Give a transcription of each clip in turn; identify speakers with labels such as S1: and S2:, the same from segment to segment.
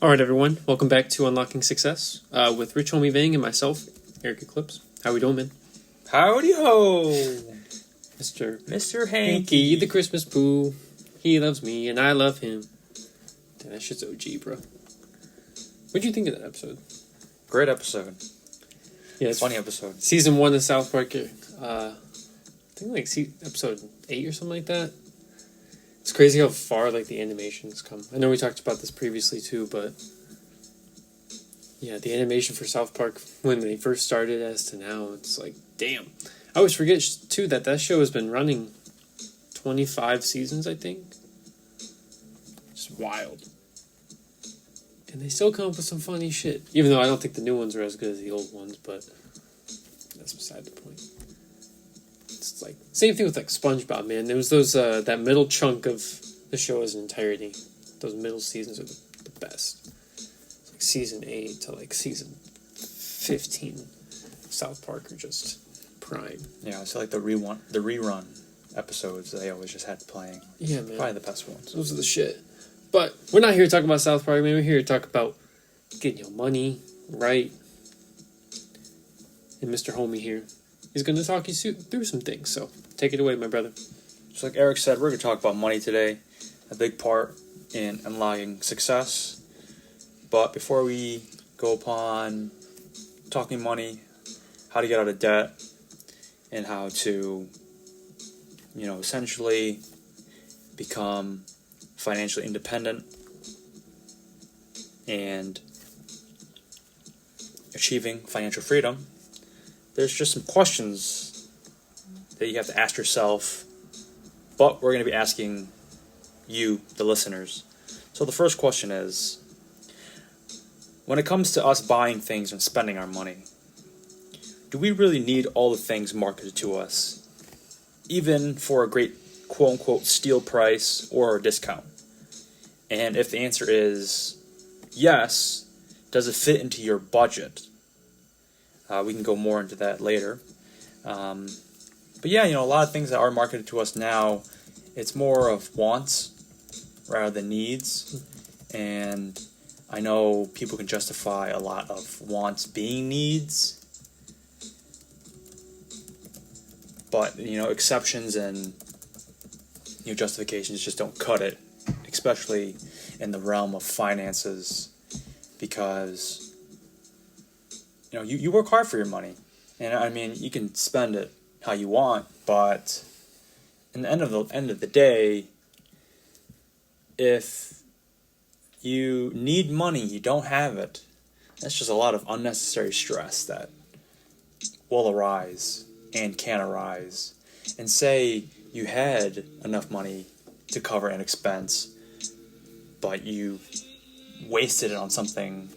S1: All right, everyone. Welcome back to Unlocking Success with Rich Homie Vang and myself, Eric Eclipse. How we doing, man?
S2: Howdy ho,
S1: Mr.
S2: Hanky.
S1: the Christmas Pooh. He loves me and I love him. Damn, that shit's OG, bro. What'd you think of that episode?
S2: Great episode.
S1: Yeah, it's
S2: Funny episode.
S1: Season 1 of South Park. I think like episode 8 or something like that. It's crazy how far like the animations come. I know we talked about this previously too, but yeah, the animation for South Park when they first started as to now, it's like, damn. I always forget too that show has been running 25 seasons, I think. Just wild. And they still come up with some funny shit. Even though I don't think the new ones are as good as the old ones, but that's beside the point. It's like same thing with like SpongeBob, man. There was those that middle chunk of the show as an entirety. Those middle seasons are the best. It's like season 8 to like season 15. South Park are just prime.
S2: Yeah, it's like the rerun episodes they always just had playing.
S1: Yeah, man.
S2: Probably the best ones.
S1: Those are the shit. But we're not here to talk about South Park, man. We're here to talk about getting your money right. And Mr. Homie here is going to talk you through some things. So take it away, my brother.
S2: Just like Eric said, we're going to talk about money today. A big part in unlocking success. But before we go upon talking money, how to get out of debt, and how to, essentially become financially independent and achieving financial freedom, there's just some questions that you have to ask yourself, but we're going to be asking you, the listeners. So the first question is, when it comes to us buying things and spending our money, do we really need all the things marketed to us, even for a great quote-unquote steal price or a discount? And if the answer is yes, does it fit into your budget? We can go more into that later. But yeah, a lot of things that are marketed to us now, it's more of wants rather than needs. And I know people can justify a lot of wants being needs. But, exceptions and justifications just don't cut it, especially in the realm of finances, because you work hard for your money, and I mean you can spend it how you want, but in the end of the day, if you need money, you don't have it, that's just a lot of unnecessary stress that will arise and can arise. And say you had enough money to cover an expense, but you wasted it on something,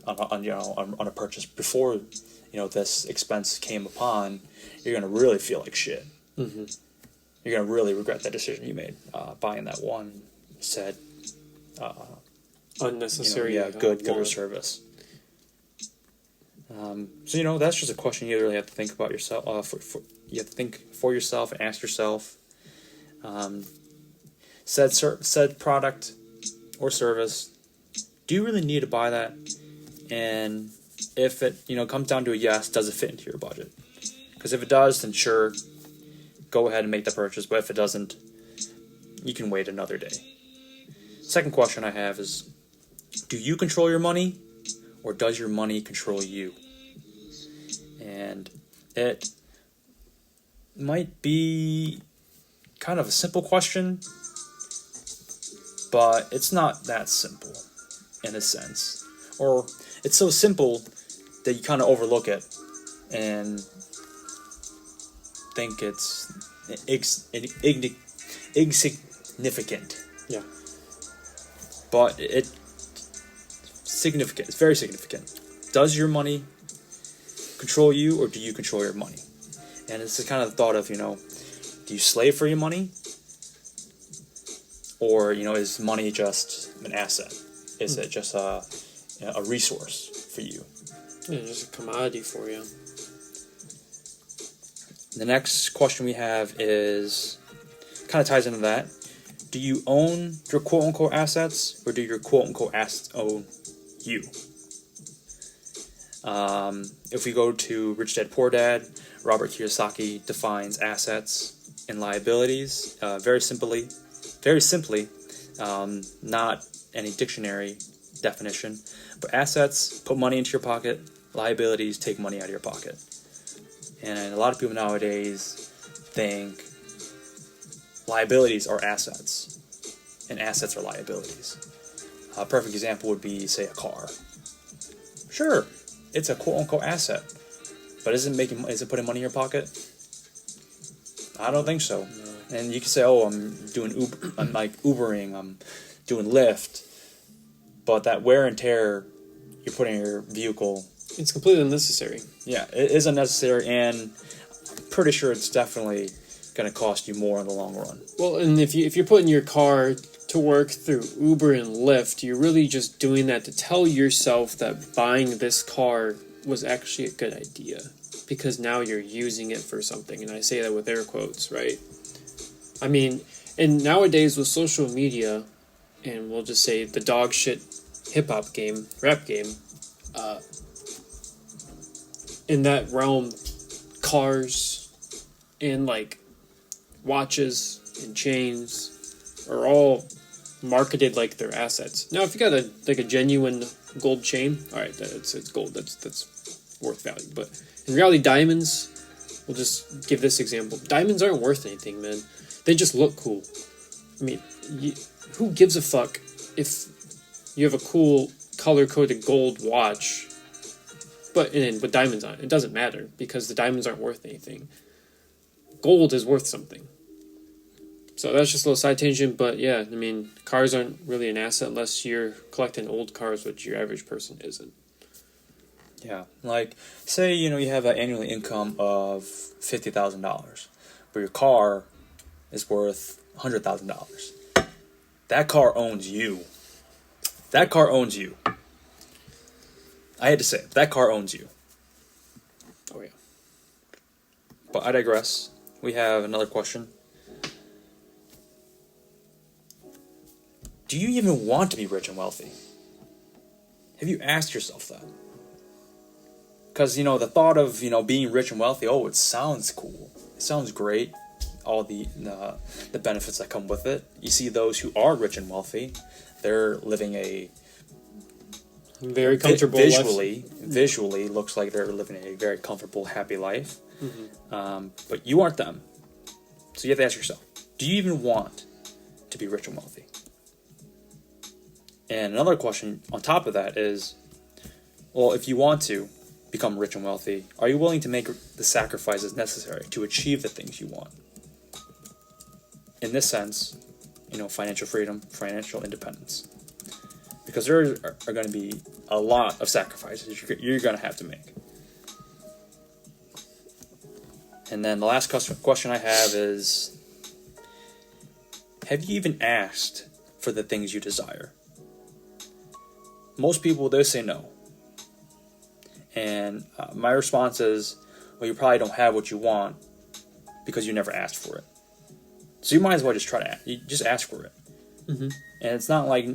S2: on a purchase before this expense came upon, you're gonna really feel like shit.
S1: Mm-hmm.
S2: You're gonna really regret that decision you made, buying that one said
S1: unnecessary
S2: good or service. So that's just a question you really have to think about yourself. You have to think for yourself and ask yourself. Said product or service, do you really need to buy that? And if it comes down to a yes, does it fit into your budget? Because if it does, then sure, go ahead and make the purchase. But if it doesn't, you can wait another day. Second question I have is, do you control your money, or does your money control you? And it might be kind of a simple question, but it's not that simple in a sense. Or it's so simple that you kind of overlook it and think it's insignificant.
S1: Yeah.
S2: But it's significant. It's very significant. Does your money control you, or do you control your money? And it's the kind of thought of, do you slave for your money? Or, is money just an asset? Is it just a resource for you?
S1: Yeah, just a commodity for you.
S2: The next question we have is, kind of ties into that. Do you own your quote-unquote assets, or do your quote-unquote assets own you? If we go to Rich Dad Poor Dad, Robert Kiyosaki defines assets and liabilities very simply, not any dictionary definition, but assets put money into your pocket, liabilities take money out of your pocket. And a lot of people nowadays think liabilities are assets and assets are liabilities. A perfect example would be, say, a car. Sure, it's a quote-unquote asset, but is it putting money in your pocket? I don't think so. No. And you can say, oh, I'm like Ubering, I'm doing Lyft, but that wear and tear you're putting in your vehicle,
S1: it's completely unnecessary.
S2: Yeah, it is unnecessary, and I'm pretty sure it's definitely going to cost you more in the long run.
S1: Well, and if you're putting your car to work through Uber and Lyft, you're really just doing that to tell yourself that buying this car was actually a good idea, because now you're using it for something, and I say that with air quotes, right? I mean, and nowadays with social media, and we'll just say the dog shit hip-hop game, rap game, in that realm, cars and like watches and chains are all marketed like they're assets. Now, if you got a genuine gold chain, all right, it's gold. That's worth value. But in reality, diamonds. We'll just give this example. Diamonds aren't worth anything, man. They just look cool. I mean, who gives a fuck if you have a cool color-coded gold watch, but with diamonds on it? It doesn't matter, because the diamonds aren't worth anything. Gold is worth something. So that's just a little side tangent, but yeah, I mean, cars aren't really an asset unless you're collecting old cars, which your average person isn't.
S2: Yeah, like, say, you have an annual income of $50,000, but your car is worth $100,000. That car owns you. That car owns you. I had to say it. That car owns you.
S1: Oh, yeah.
S2: But I digress. We have another question. Do you even want to be rich and wealthy? Have you asked yourself that? Because, the thought of, being rich and wealthy, it sounds cool. It sounds great. All the benefits that come with it. You see those who are rich and wealthy, they're living a
S1: very comfortable
S2: visually looks like they're living a very comfortable, happy life. Mm-hmm. But you aren't them. So you have to ask yourself, do you even want to be rich and wealthy? And another question on top of that is, well, if you want to become rich and wealthy, are you willing to make the sacrifices necessary to achieve the things you want? In this sense, financial freedom, financial independence. Because there are going to be a lot of sacrifices you're going to have to make. And then the last question I have is, have you even asked for the things you desire? Most people, they say no. And my response is, well, you probably don't have what you want because you never asked for it. So you might as well just just ask for it. Mm-hmm. And it's not like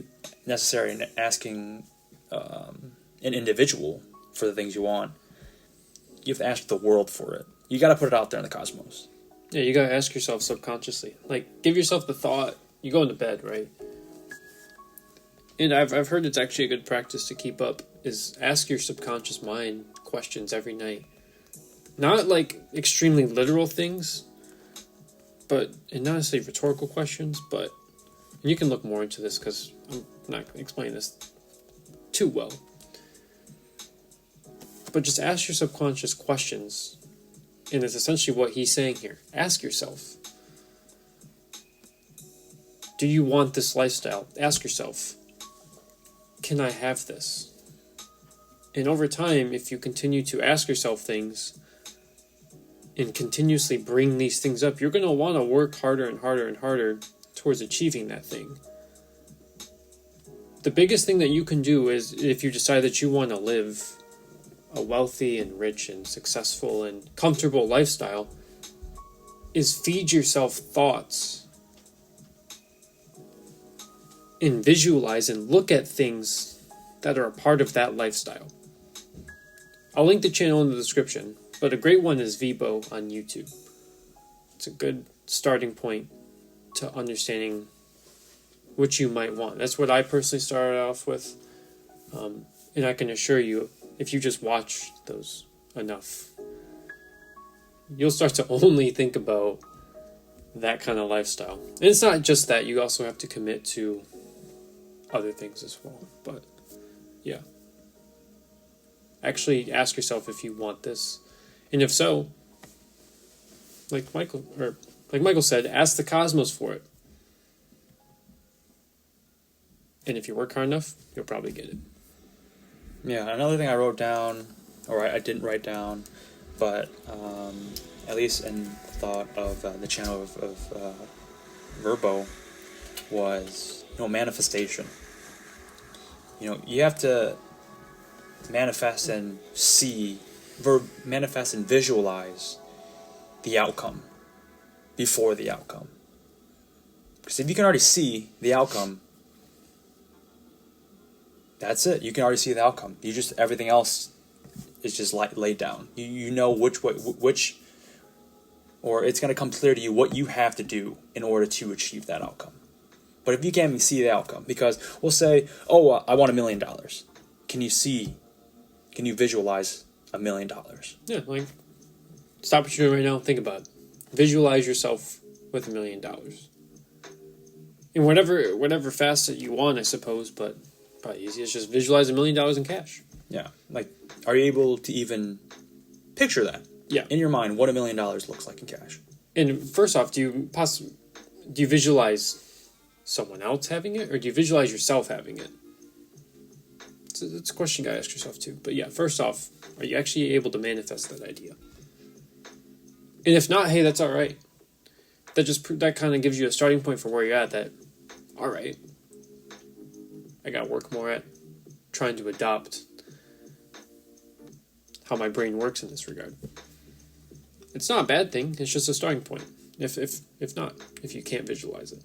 S2: necessary in asking an individual for the things you want. You have to ask the world for it. You got to put it out there in the cosmos.
S1: Yeah, you got to ask yourself subconsciously. Like, give yourself the thought. You go into bed, right? And I've heard it's actually a good practice to keep up, is ask your subconscious mind questions every night. Not like extremely literal things, and not necessarily rhetorical questions, but, and you can look more into this because I'm not explaining this too well. But just ask your subconscious questions, and it's essentially what he's saying here. Ask yourself, do you want this lifestyle? Ask yourself, can I have this? And over time, if you continue to ask yourself things and continuously bring these things up, you're going to want to work harder and harder and harder towards achieving that thing. The biggest thing that you can do is, if you decide that you want to live a wealthy and rich and successful and comfortable lifestyle, is feed yourself thoughts and visualize and look at things that are a part of that lifestyle. I'll link the channel in the description, but a great one is Vybo on YouTube. It's a good starting point to understanding what you might want. That's what I personally started off with. And I can assure you, if you just watch those enough, you'll start to only think about that kind of lifestyle. And it's not just that, you also have to commit to other things as well. But yeah, actually ask yourself if you want this, and if so, like Michael said, ask the cosmos for it. And if you work hard enough, you'll probably get it.
S2: Yeah, another thing I wrote down, or I didn't write down, but at least in thought of the channel of Vybo, was, manifestation. You have to manifest and manifest and visualize the outcome before the outcome. Because if you can already see the outcome, that's it. You can already see the outcome. Everything else is just laid down. You know which, or it's going to come clear to you what you have to do in order to achieve that outcome. But if you can't even see the outcome, because we'll say, I want $1 million. Can you visualize $1 million?
S1: Yeah, like, stop what you're doing right now, think about it. Visualize yourself with $1 million. In whatever facet you want, I suppose, but probably easiest just visualize $1 million in cash.
S2: Yeah, like, are you able to even picture that?
S1: Yeah,
S2: in your mind, what $1 million looks like in cash? And
S1: first off, do you visualize someone else having it, or do you visualize yourself having it? It's a question you gotta ask yourself too. But yeah, first off, are you actually able to manifest that idea? And if not, hey, that's all right. That kind of gives you a starting point for where you're at. That, all right, I gotta work more at trying to adopt how my brain works in this regard. It's not a bad thing. It's just a starting point. If you can't visualize it.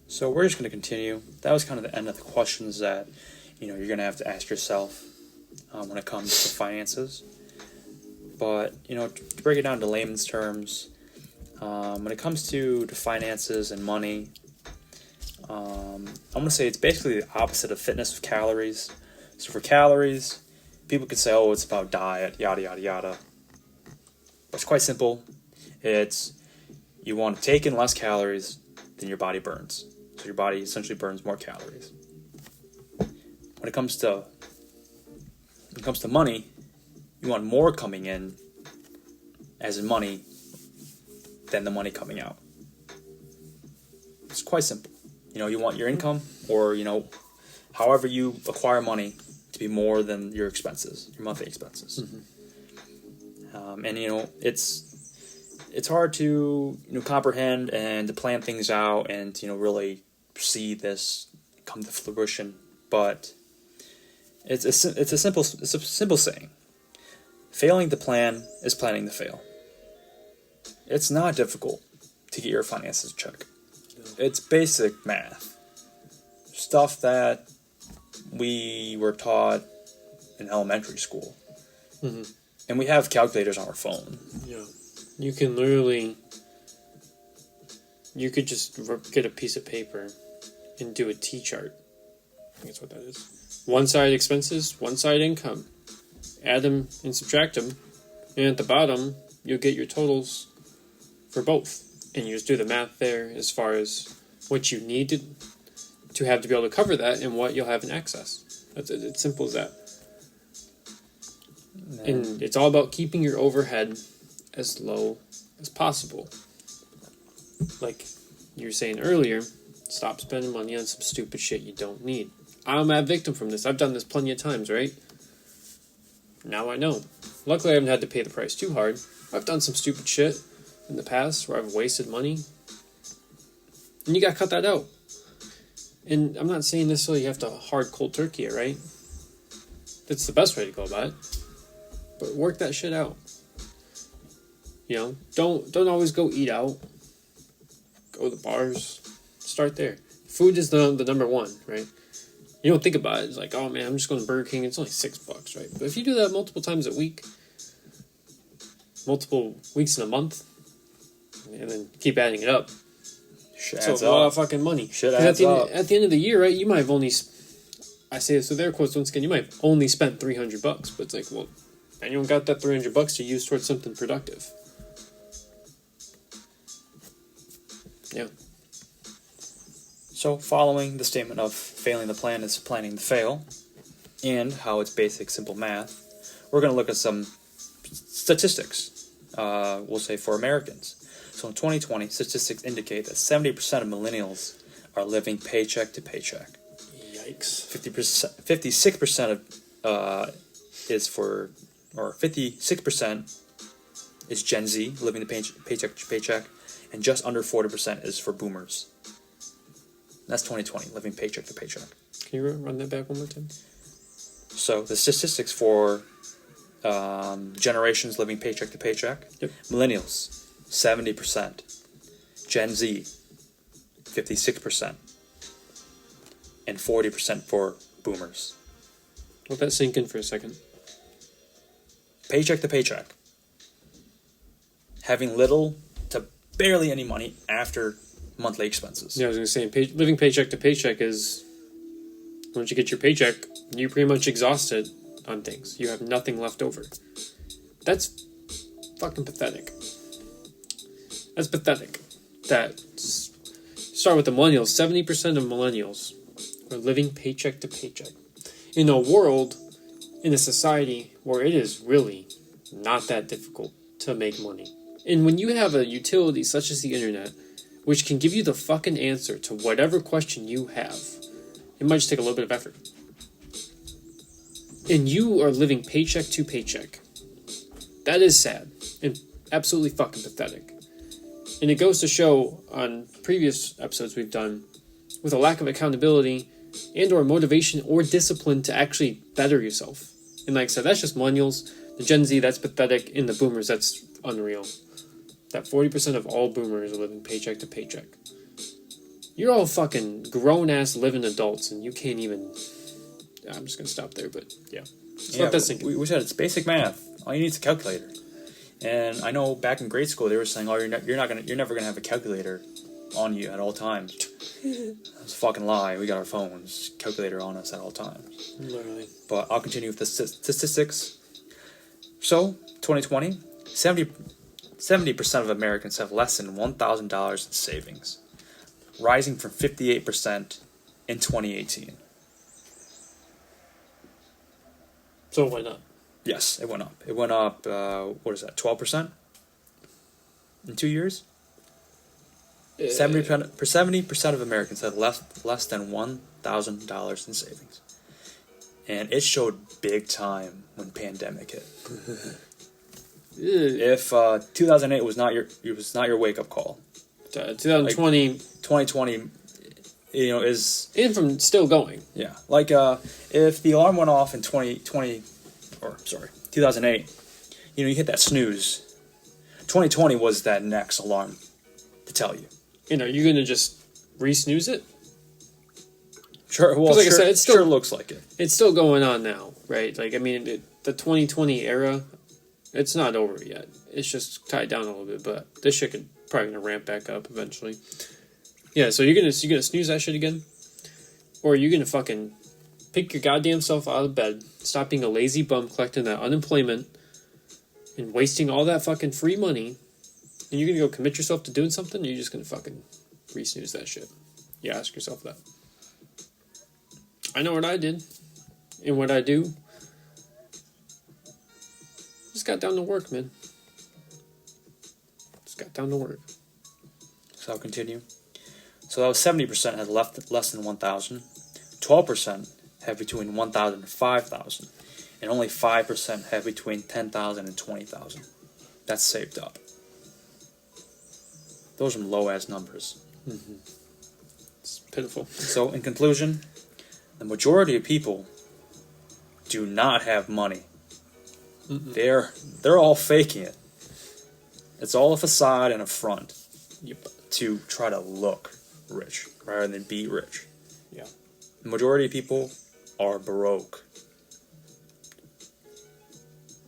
S2: So we're just going to continue. That was kind of the end of the questions that you're going to have to ask yourself when it comes to finances. But to break it down to layman's terms, when it comes to finances and money, I'm going to say it's basically the opposite of fitness with calories. So for calories, people could say, it's about diet, yada, yada, yada. But it's quite simple. It's you want to take in less calories than your body burns. So your body essentially burns more calories. When it comes to money, you want more coming in, as in money, than the money coming out. It's quite simple. You want your income, or however you acquire money, to be more than your expenses, your monthly expenses. Mm-hmm. And it's hard to comprehend and to plan things out and really see this come to fruition. But it's a simple saying. Failing to plan is planning to fail. It's not difficult to get your finances in check. No. It's basic math, stuff that we were taught in elementary school. Mm-hmm. And we have calculators on our phone.
S1: Yeah. You can you could just get a piece of paper and do a T-chart. I think that's what that is. One side expenses, one side income. Add them and subtract them. And at the bottom, you'll get your totals for both. And you just do the math there as far as what you need to have to be able to cover that and what you'll have in excess. It's simple as that. And it's all about keeping your overhead as low as possible. Like you were saying earlier, stop spending money on some stupid shit you don't need. I'm a victim from this. I've done this plenty of times, right? Now I know. Luckily, I haven't had to pay the price too hard. I've done some stupid shit in the past where I've wasted money. And you gotta cut that out. And I'm not saying necessarily you have to hard cold turkey it, right? That's the best way to go about it. But work that shit out. Don't always go eat out. Go to the bars. Start there. Food is the number one, right? You don't think about it. It's like, oh man, I'm just going to Burger King. It's only $6, right? But if you do that multiple times a week, multiple weeks in a month, and then keep adding it up, it's a lot of fucking money.
S2: At
S1: the end of the year, right? You might have only, I say this with air quotes once again, you might have only spent $300, but it's like, well, and you don't got that $300 to use towards something productive. Yeah.
S2: So, following the statement of failing the plan is planning to fail, and how it's basic, simple math, we're going to look at some statistics, we'll say for Americans. So in 2020, statistics indicate that 70% of millennials are living paycheck to paycheck.
S1: Yikes.
S2: 56% is for, or 56% is Gen Z, living the paycheck to paycheck, and just under 40% is for boomers. That's 2020, living paycheck to paycheck.
S1: Can you run that back one more time?
S2: So the statistics for generations living paycheck to paycheck.
S1: Yep.
S2: Millennials, 70%. Gen Z, 56%. And 40% for boomers.
S1: Let that sink in for a second.
S2: Paycheck to paycheck. Having little to barely any money after monthly expenses.
S1: Yeah, I was going to say, living paycheck to paycheck is, once you get your paycheck, you're pretty much exhausted on things. You have nothing left over. That's fucking pathetic. That's pathetic. Start with the millennials. 70% of millennials are living paycheck to paycheck. In a world, in a society where it is really not that difficult to make money. And when you have a utility such as the internet, which can give you the fucking answer to whatever question you have, it might just take a little bit of effort. And you are living paycheck to paycheck. That is sad and absolutely fucking pathetic. And it goes to show on previous episodes we've done, with a lack of accountability and or motivation or discipline to actually better yourself. And like I said, that's just millennials. The Gen Z, that's pathetic. And the boomers, that's unreal. That 40% of all boomers are living paycheck to paycheck. You're all fucking grown-ass living adults, and you can't even... I'm just going to stop there, but yeah. Let that sink in.
S2: We said it's basic math. All you need is a calculator. And I know back in grade school they were saying, "Oh, you're never gonna have a calculator on you at all times." That's a fucking lie. We got our phones, calculator on us at all times.
S1: Literally.
S2: But I'll continue with the statistics. So, 2020, 70% of Americans have less than $1,000 in savings, rising from 58% in 2018.
S1: So why not?
S2: Yes, it went up. It went up, 12% in 2 years? 70% of Americans had less than $1,000 in savings. And it showed big time when pandemic hit. If 2008 was not your wake up call,
S1: 2020,
S2: like 2020, is
S1: and from still going.
S2: Yeah, like if the alarm went off in 2008, you hit that snooze. 2020 was that next alarm to tell you.
S1: You're gonna just re-snooze it.
S2: Sure. Well,
S1: like I said, it
S2: sure looks like it.
S1: It's still going on now, right? Like, I mean, the 2020 era, it's not over yet. It's just tied down a little bit, but this shit could probably gonna ramp back up eventually. Yeah, so you're gonna snooze that shit again, or you're gonna fucking pick your goddamn self out of bed, stop being a lazy bum collecting that unemployment and wasting all that fucking free money, and you're gonna go commit yourself to doing something, or you're just gonna fucking re-snooze that shit. You ask yourself that. I know what I did, and what I do. Just got down to work, man. Just got down to work.
S2: So I'll continue. So that was 70% had less than 1,000. 12% have between 1,000 and 5,000. And only 5% have between 10,000 and 20,000. That's saved up. Those are low-ass numbers.
S1: Mm-hmm. It's pitiful.
S2: So, in conclusion, the majority of people do not have money. Mm-mm. They're all faking it. It's all a facade and a front.
S1: Yep.
S2: To try to look rich rather than be rich.
S1: Yeah.
S2: The majority of people are broke.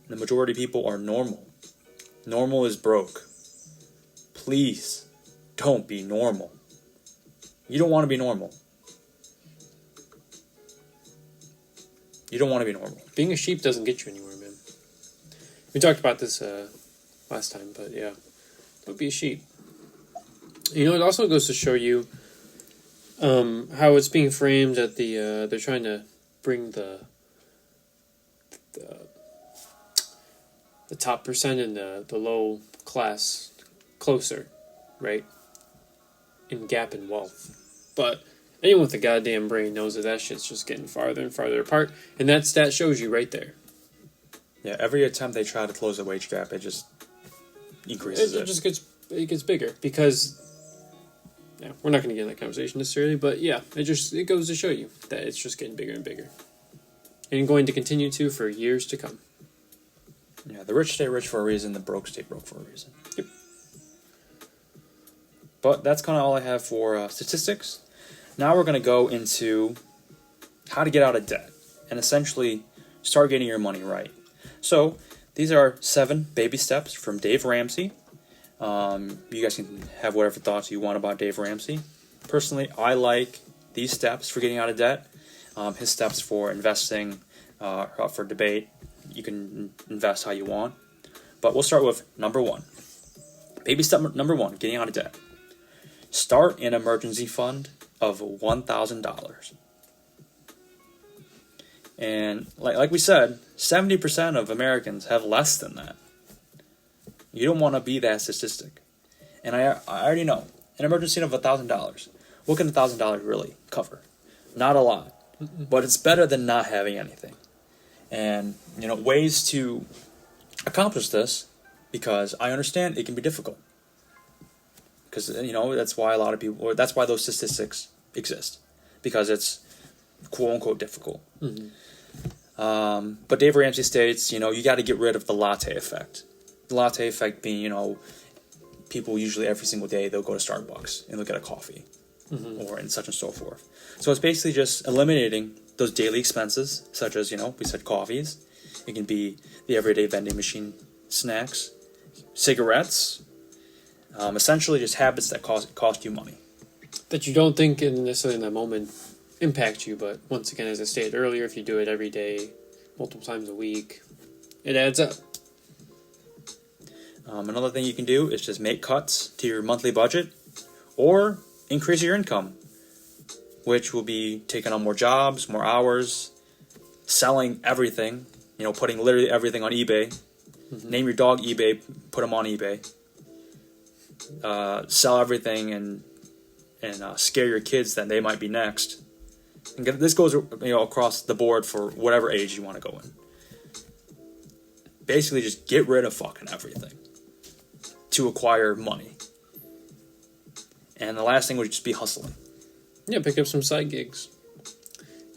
S2: The majority of people are normal. Normal is broke. Please don't be normal. You don't want to be normal. You don't want to be normal.
S1: Being a sheep doesn't get you anywhere, man. We talked about this last time, but yeah. Don't be a sheep. You know, it also goes to show you how it's being framed that they're trying to bring the top percent and the low class closer, right? In gap in wealth. But anyone with a goddamn brain knows that shit's just getting farther and farther apart, and that stat shows you right there.
S2: Yeah, every attempt they try to close the wage gap, it just increases it.
S1: It gets bigger because, yeah, we're not going to get in that conversation necessarily, but yeah, it goes to show you that it's just getting bigger and bigger, and going to continue to for years to come.
S2: Yeah, the rich stay rich for a reason, the broke stay broke for a reason.
S1: Yep.
S2: But that's kind of all I have for statistics. Now we're going to go into how to get out of debt and essentially start getting your money right. So these are 7 baby steps from Dave Ramsey. You guys can have whatever thoughts you want about Dave Ramsey. Personally, I like these steps for getting out of debt. His steps for investing are up for debate. You can invest how you want. But we'll start with number 1. Baby step number 1, getting out of debt. Start an emergency fund of $1,000. And like we said, 70% of Americans have less than that. You don't want to be that statistic. And I already know, an emergency of $1,000. What can $1,000 really cover? Not a lot. But it's better than not having anything. And, ways to accomplish this, because I understand it can be difficult. Because, that's why a lot of people, or that's why those statistics exist. Because it's quote-unquote difficult.
S1: Mm-hmm.
S2: But Dave Ramsey states, you got to get rid of the latte effect. The latte effect being, people usually every single day, they'll go to Starbucks and they'll get a coffee. Or and such and so forth. So it's basically just eliminating those daily expenses, such as, we said coffees. It can be the everyday vending machine snacks, cigarettes, essentially just habits that cost you money.
S1: That you don't think necessarily in that moment impact you, but once again, as I stated earlier, if you do it every day, multiple times a week, it adds up.
S2: Another thing you can do is just make cuts to your monthly budget, or increase your income, which will be taking on more jobs, more hours, selling everything, putting literally everything on eBay. Name your dog eBay, put them on eBay. Sell everything and scare your kids that they might be next. And this goes across the board for whatever age you want to go in. Basically, just get rid of fucking everything to acquire money. And the last thing would just be hustling.
S1: Yeah, pick up some side gigs.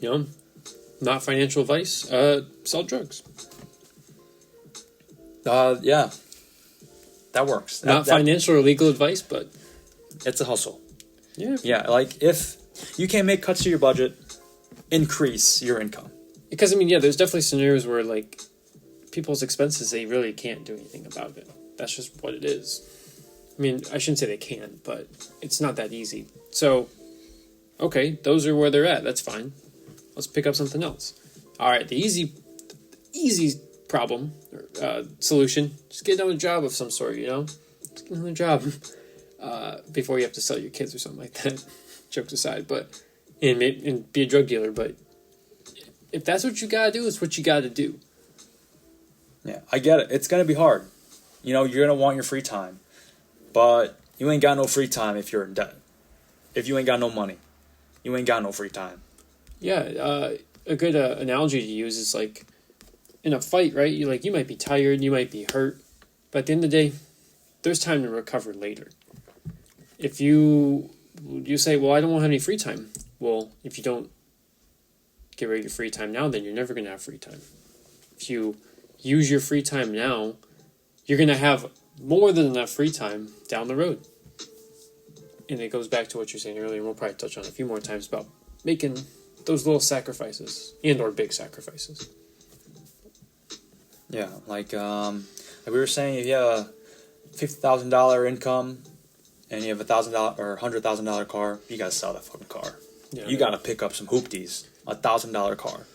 S1: Not financial advice. Sell drugs.
S2: Yeah. That works.
S1: Not financial or legal advice, but
S2: it's a hustle.
S1: Yeah.
S2: Yeah, like if you can't make cuts to your budget, increase your income.
S1: Because, there's definitely scenarios where, people's expenses, they really can't do anything about it. That's just what it is. I shouldn't say they can't, but it's not that easy. So, okay, those are where they're at. That's fine. Let's pick up something else. All right, the easy problem or solution: just get another job of some sort. Just get another job before you have to sell your kids or something like that. Jokes aside, but and be a drug dealer. But if that's what you gotta do, it's what you gotta do.
S2: Yeah, I get it. It's gonna be hard. You're gonna want your free time. But you ain't got no free time if you're in debt. If you ain't got no money, you ain't got no free time.
S1: Yeah, a good analogy to use is in a fight, right? You might be tired, you might be hurt, but at the end of the day, there's time to recover later. If you say, well, I don't want to have any free time. Well, if you don't get rid of your free time now, then you're never going to have free time. If you use your free time now, you're going to have more than enough free time down the road. and it goes back to what you were saying earlier, and we'll probably touch on it a few more times about making those little sacrifices and or big sacrifices.
S2: Yeah, like we were saying, if you have a $50,000 income and you have $1,000 or $100,000 car, you gotta sell that fucking car.
S1: Yeah,
S2: You gotta pick up some hoopties. $1,000 car.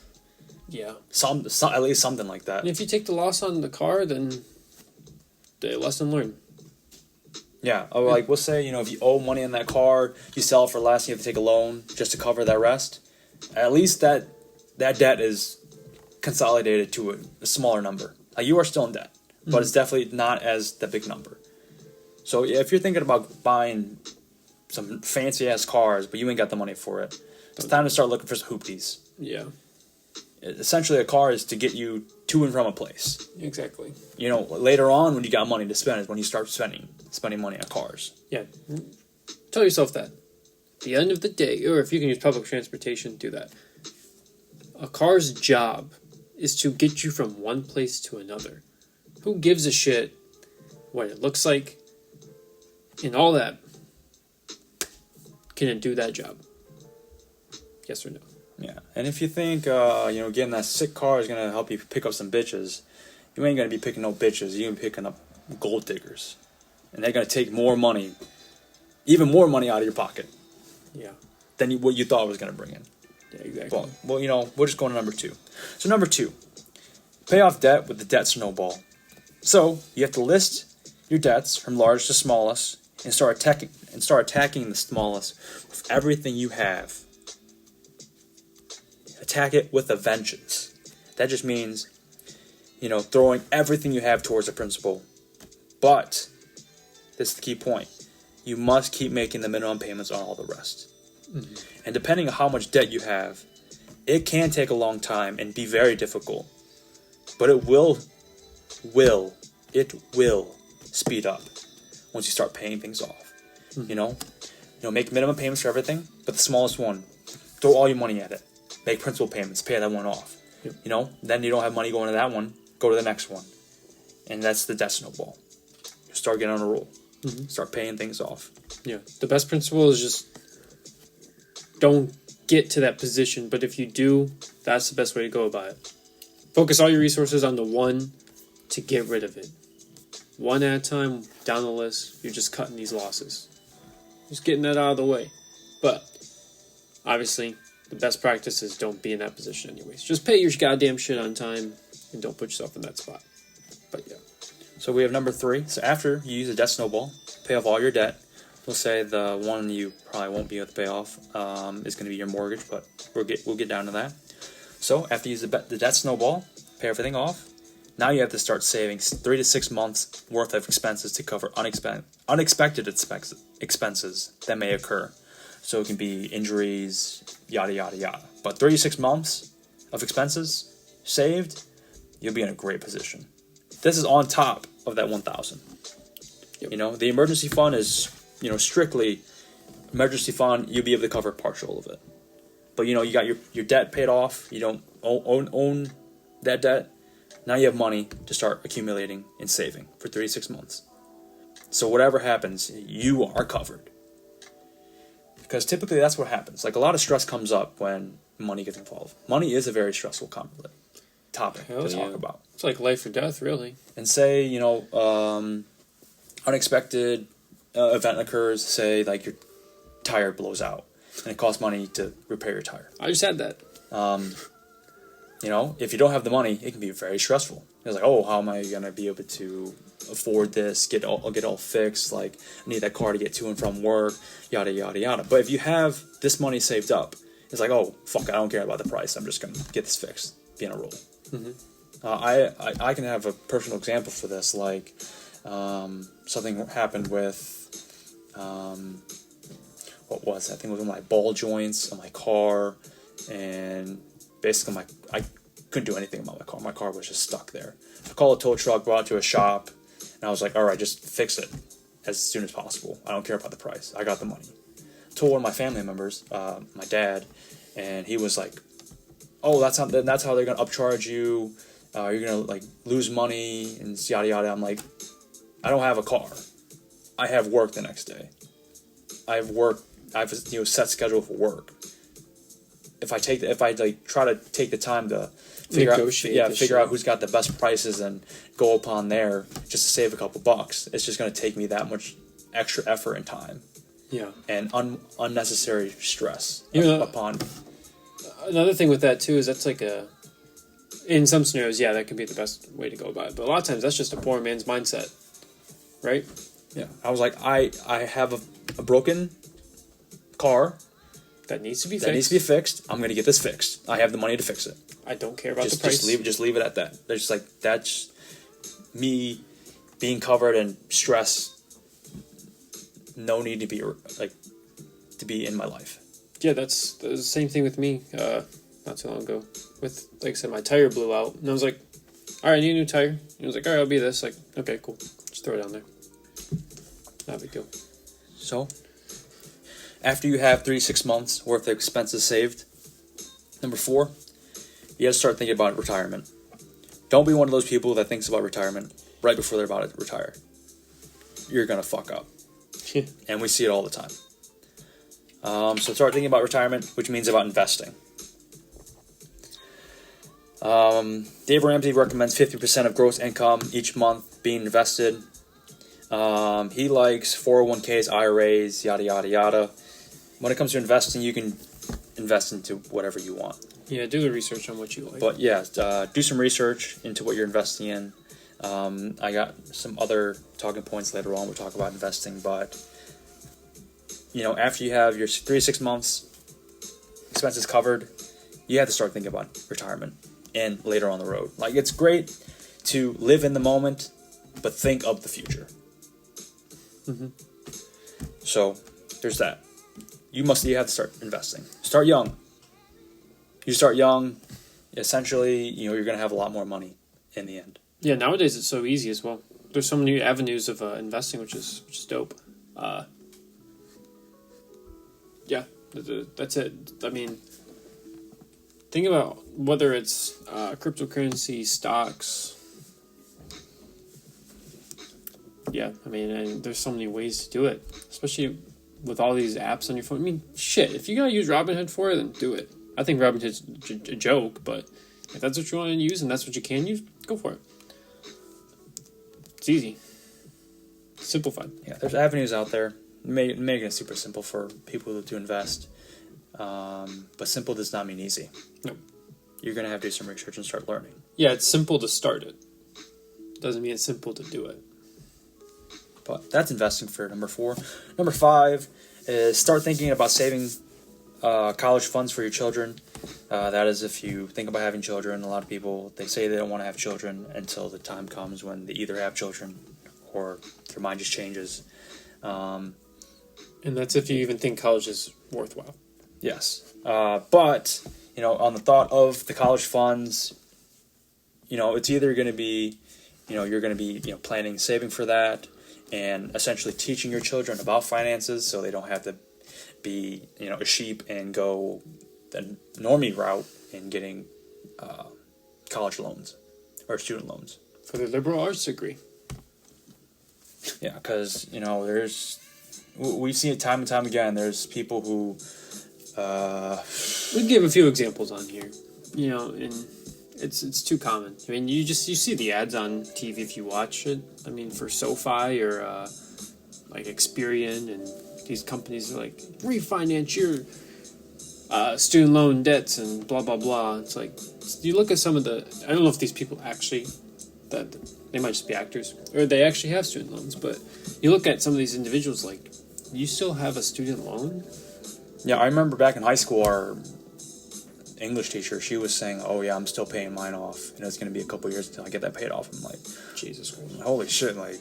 S1: Yeah.
S2: Some at least something like that.
S1: And if you take the loss on the car, then the lesson learned.
S2: Yeah, or like we'll say, if you owe money on that car, you sell it for less, you have to take a loan just to cover that rest. At least that debt is consolidated to a smaller number. Like you are still in debt, but it's definitely not as the big number. So if you're thinking about buying some fancy ass cars, but you ain't got the money for it, it's time to start looking for some hoopties.
S1: Yeah.
S2: Essentially, a car is to get you to and from a place.
S1: Exactly.
S2: Later on when you got money to spend is when you start spending money on cars.
S1: Yeah. Tell yourself that. At the end of the day, or if you can use public transportation, do that. A car's job is to get you from one place to another. Who gives a shit what it looks like and all that? Can it do that job? Yes or no?
S2: Yeah, and if you think, getting that sick car is going to help you pick up some bitches, you ain't going to be picking no bitches. You're going to be picking up gold diggers. And they're going to take more money, even more money out of your pocket.
S1: Yeah.
S2: Than what you thought it was going to bring in.
S1: Yeah, exactly.
S2: Well, we'll just go to number 2. So number 2, pay off debt with the debt snowball. So you have to list your debts from large to smallest and start attacking the smallest with everything you have. Attack it with a vengeance. That just means, throwing everything you have towards the principal. But, this is the key point, you must keep making the minimum payments on all the rest. Mm-hmm. And depending on how much debt you have, it can take a long time and be very difficult. But it will speed up once you start paying things off. Mm-hmm. Make minimum payments for everything, but the smallest one, throw all your money at it. Make principal payments, pay that one off. Yep. Then you don't have money going to that one, go to the next one. And that's the debt snowball. You start getting on a roll. Mm-hmm. Start paying things off.
S1: Yeah. The best principle is just don't get to that position, but if you do, that's the best way to go about it. Focus all your resources on the one to get rid of it. One at a time, down the list, you're just cutting these losses. Just getting that out of the way. But, obviously, the best practice is don't be in that position anyways. Just pay your goddamn shit on time and don't put yourself in that spot. But yeah.
S2: So we have number 3. So after you use a debt snowball, pay off all your debt. We'll say the one you probably won't be able to pay off is going to be your mortgage, but we'll get down to that. So after you use the debt snowball, pay everything off. Now you have to start saving 3 to 6 months worth of expenses to cover unexpected expenses that may occur. So it can be injuries, yada, yada, yada. But 3 to 6 months of expenses saved, you'll be in a great position. This is on top of that $1,000. Yep. The emergency fund is, strictly emergency fund. You'll be able to cover partial of it. But, you got your debt paid off. You don't own that debt. Now you have money to start accumulating and saving for 36 months. So whatever happens, you are covered. Because typically that's what happens. Like a lot of stress comes up when money gets involved. Money is a very stressful topic to talk about.
S1: It's like life or death, really.
S2: And say, unexpected event occurs, say like your tire blows out and it costs money to repair your tire.
S1: I just had that.
S2: If you don't have the money, it can be very stressful. It's like, oh, how am I going to be able to afford this, get all fixed? Like, I need that car to get to and from work, yada, yada, yada. But if you have this money saved up, it's like, oh, fuck, I don't care about the price. I'm just going to get this fixed, be on a roll. Mm-hmm. I can have a personal example for this. Like, something happened with, what was it? I think it was one of my ball joints on my car, and basically I couldn't do anything about my car. My car was just stuck there. I called a tow truck, brought it to a shop, and I was like, all right, just fix it as soon as possible. I don't care about the price. I got the money. Told one of my family members, my dad, and he was like, oh, that's how they're going to upcharge you. You're going to lose money and yada yada. I'm like, I don't have a car. I have work the next day. I've set schedule for work. If I try to take the time to figure out who's got the best prices and go upon there just to save a couple bucks, it's just going to take me that much extra effort and time.
S1: Yeah.
S2: And unnecessary stress upon.
S1: Another thing with that too is that's like in some scenarios, yeah, that could be the best way to go about it. But a lot of times that's just a poor man's mindset, right?
S2: Yeah. I was like, I have a broken car
S1: that needs to be
S2: fixed. I'm going to get this fixed. I have the money to fix it.
S1: I don't care about the price.
S2: Just leave it at that. They're just like, that's me being covered in stress. No need to be in my life.
S1: Yeah, that's the same thing with me. Not too long ago, with like I said, my tire blew out, and I was like, "All right, I need a new tire." And he was like, "All right, I'll be this." Like, okay, cool. Just throw it down there. Not a big deal.
S2: So, after you have 3 to 6 months worth of expenses saved, number 4, you got to start thinking about retirement. Don't be one of those people that thinks about retirement right before they're about to retire. You're gonna fuck up. And we see it all the time. So start thinking about retirement, which means about investing. Dave Ramsey recommends 50% of gross income each month being invested. He likes 401ks, IRAs, yada, yada, yada. When it comes to investing, you can invest into whatever you want.
S1: Yeah, do the research on what you like.
S2: But yeah, do some research into what you're investing in. I got some other talking points later on. We'll talk about investing, but after you have your 3 to 6 months expenses covered, you have to start thinking about retirement and later on the road. Like, it's great to live in the moment, but think of the future.
S1: Mm-hmm.
S2: So there's that. You have to start investing. Start young. You start young, essentially, you're going to have a lot more money in the end.
S1: Yeah, nowadays it's so easy as well. There's so many avenues of investing, which is dope. Yeah, that's it. I mean, think about whether it's cryptocurrency, stocks. Yeah, I mean, and there's so many ways to do it, especially with all these apps on your phone. I mean, shit, if you gotta use Robinhood for it, then do it. I think Robinhood's a joke, but if that's what you want to use and that's what you can use, go for it. It's easy. Simplified.
S2: Yeah, there's avenues out there. Making it super simple for people to invest. But simple does not mean easy.
S1: No.
S2: You're going to have to do some research and start learning.
S1: Yeah, it's simple to start it. Doesn't mean it's simple to do it.
S2: But that's investing for number 4. Number 5 is start thinking about saving college funds for your children. That is, if you think about having children, a lot of people, they say they don't want to have children until the time comes when they either have children or their mind just changes.
S1: And that's if you even think college is worthwhile.
S2: Yes. But, on the thought of the college funds, it's either going to be, you're going to be, planning, saving for that, and essentially teaching your children about finances so they don't have to be, a sheep and go the normie route in getting college loans or student loans.
S1: For the liberal arts degree.
S2: Yeah, because, we've seen it time and time again. There's people who...
S1: we give a few examples on here, and it's too common. I mean, you see the ads on TV if you watch it. I mean, for SoFi or like Experian, and these companies are like, refinance your student loan debts and blah blah blah. It's like, you look at some of the, I don't know if these people actually, that they might just be actors or they actually have student loans, but you look at some of these individuals, like, you still have a student loan?
S2: Yeah, I remember back in high school, our English teacher, she was saying, "Oh yeah, I'm still paying mine off, and it's going to be a couple years until I get that paid off." I'm like,
S1: Jesus Christ,
S2: holy shit! Like,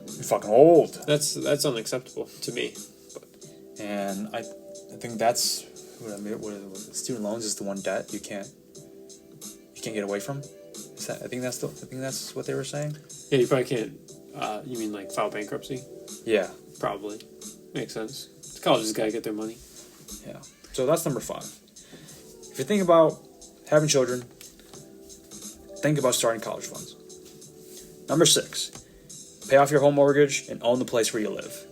S2: you're fucking old.
S1: That's unacceptable to me.
S2: And I think that's what student loans is the one debt you can't get away from. I think that's what they were saying. Yeah,
S1: you probably can't. You mean like file bankruptcy?
S2: Yeah,
S1: probably makes sense. The colleges gotta get their money.
S2: Yeah. So that's number 5. If you think about having children, think about starting college funds. Number 6, pay off your home mortgage and own the place where you live.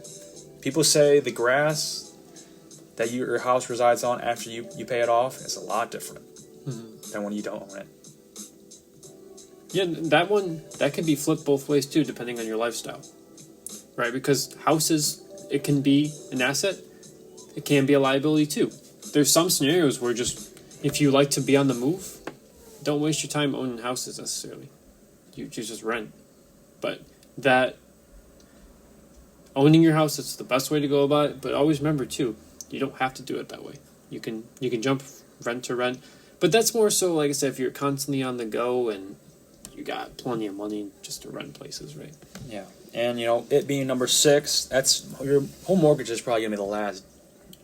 S2: People say the grass that your house resides on after you pay it off is a lot different than when you don't own it.
S1: Yeah, that can be flipped both ways too, depending on your lifestyle, right? Because houses, it can be an asset, it can be a liability too. There's some scenarios where just if you like to be on the move, don't waste your time owning houses necessarily. You just rent, but that owning your house, that's the best way to go about it. But always remember too, you don't have to do it that way. You can jump rent to rent, but that's more so, like I said, if you're constantly on the go and you got plenty of money just to rent places, right?
S2: Yeah, and it being number 6, that's your whole mortgage is probably gonna be the last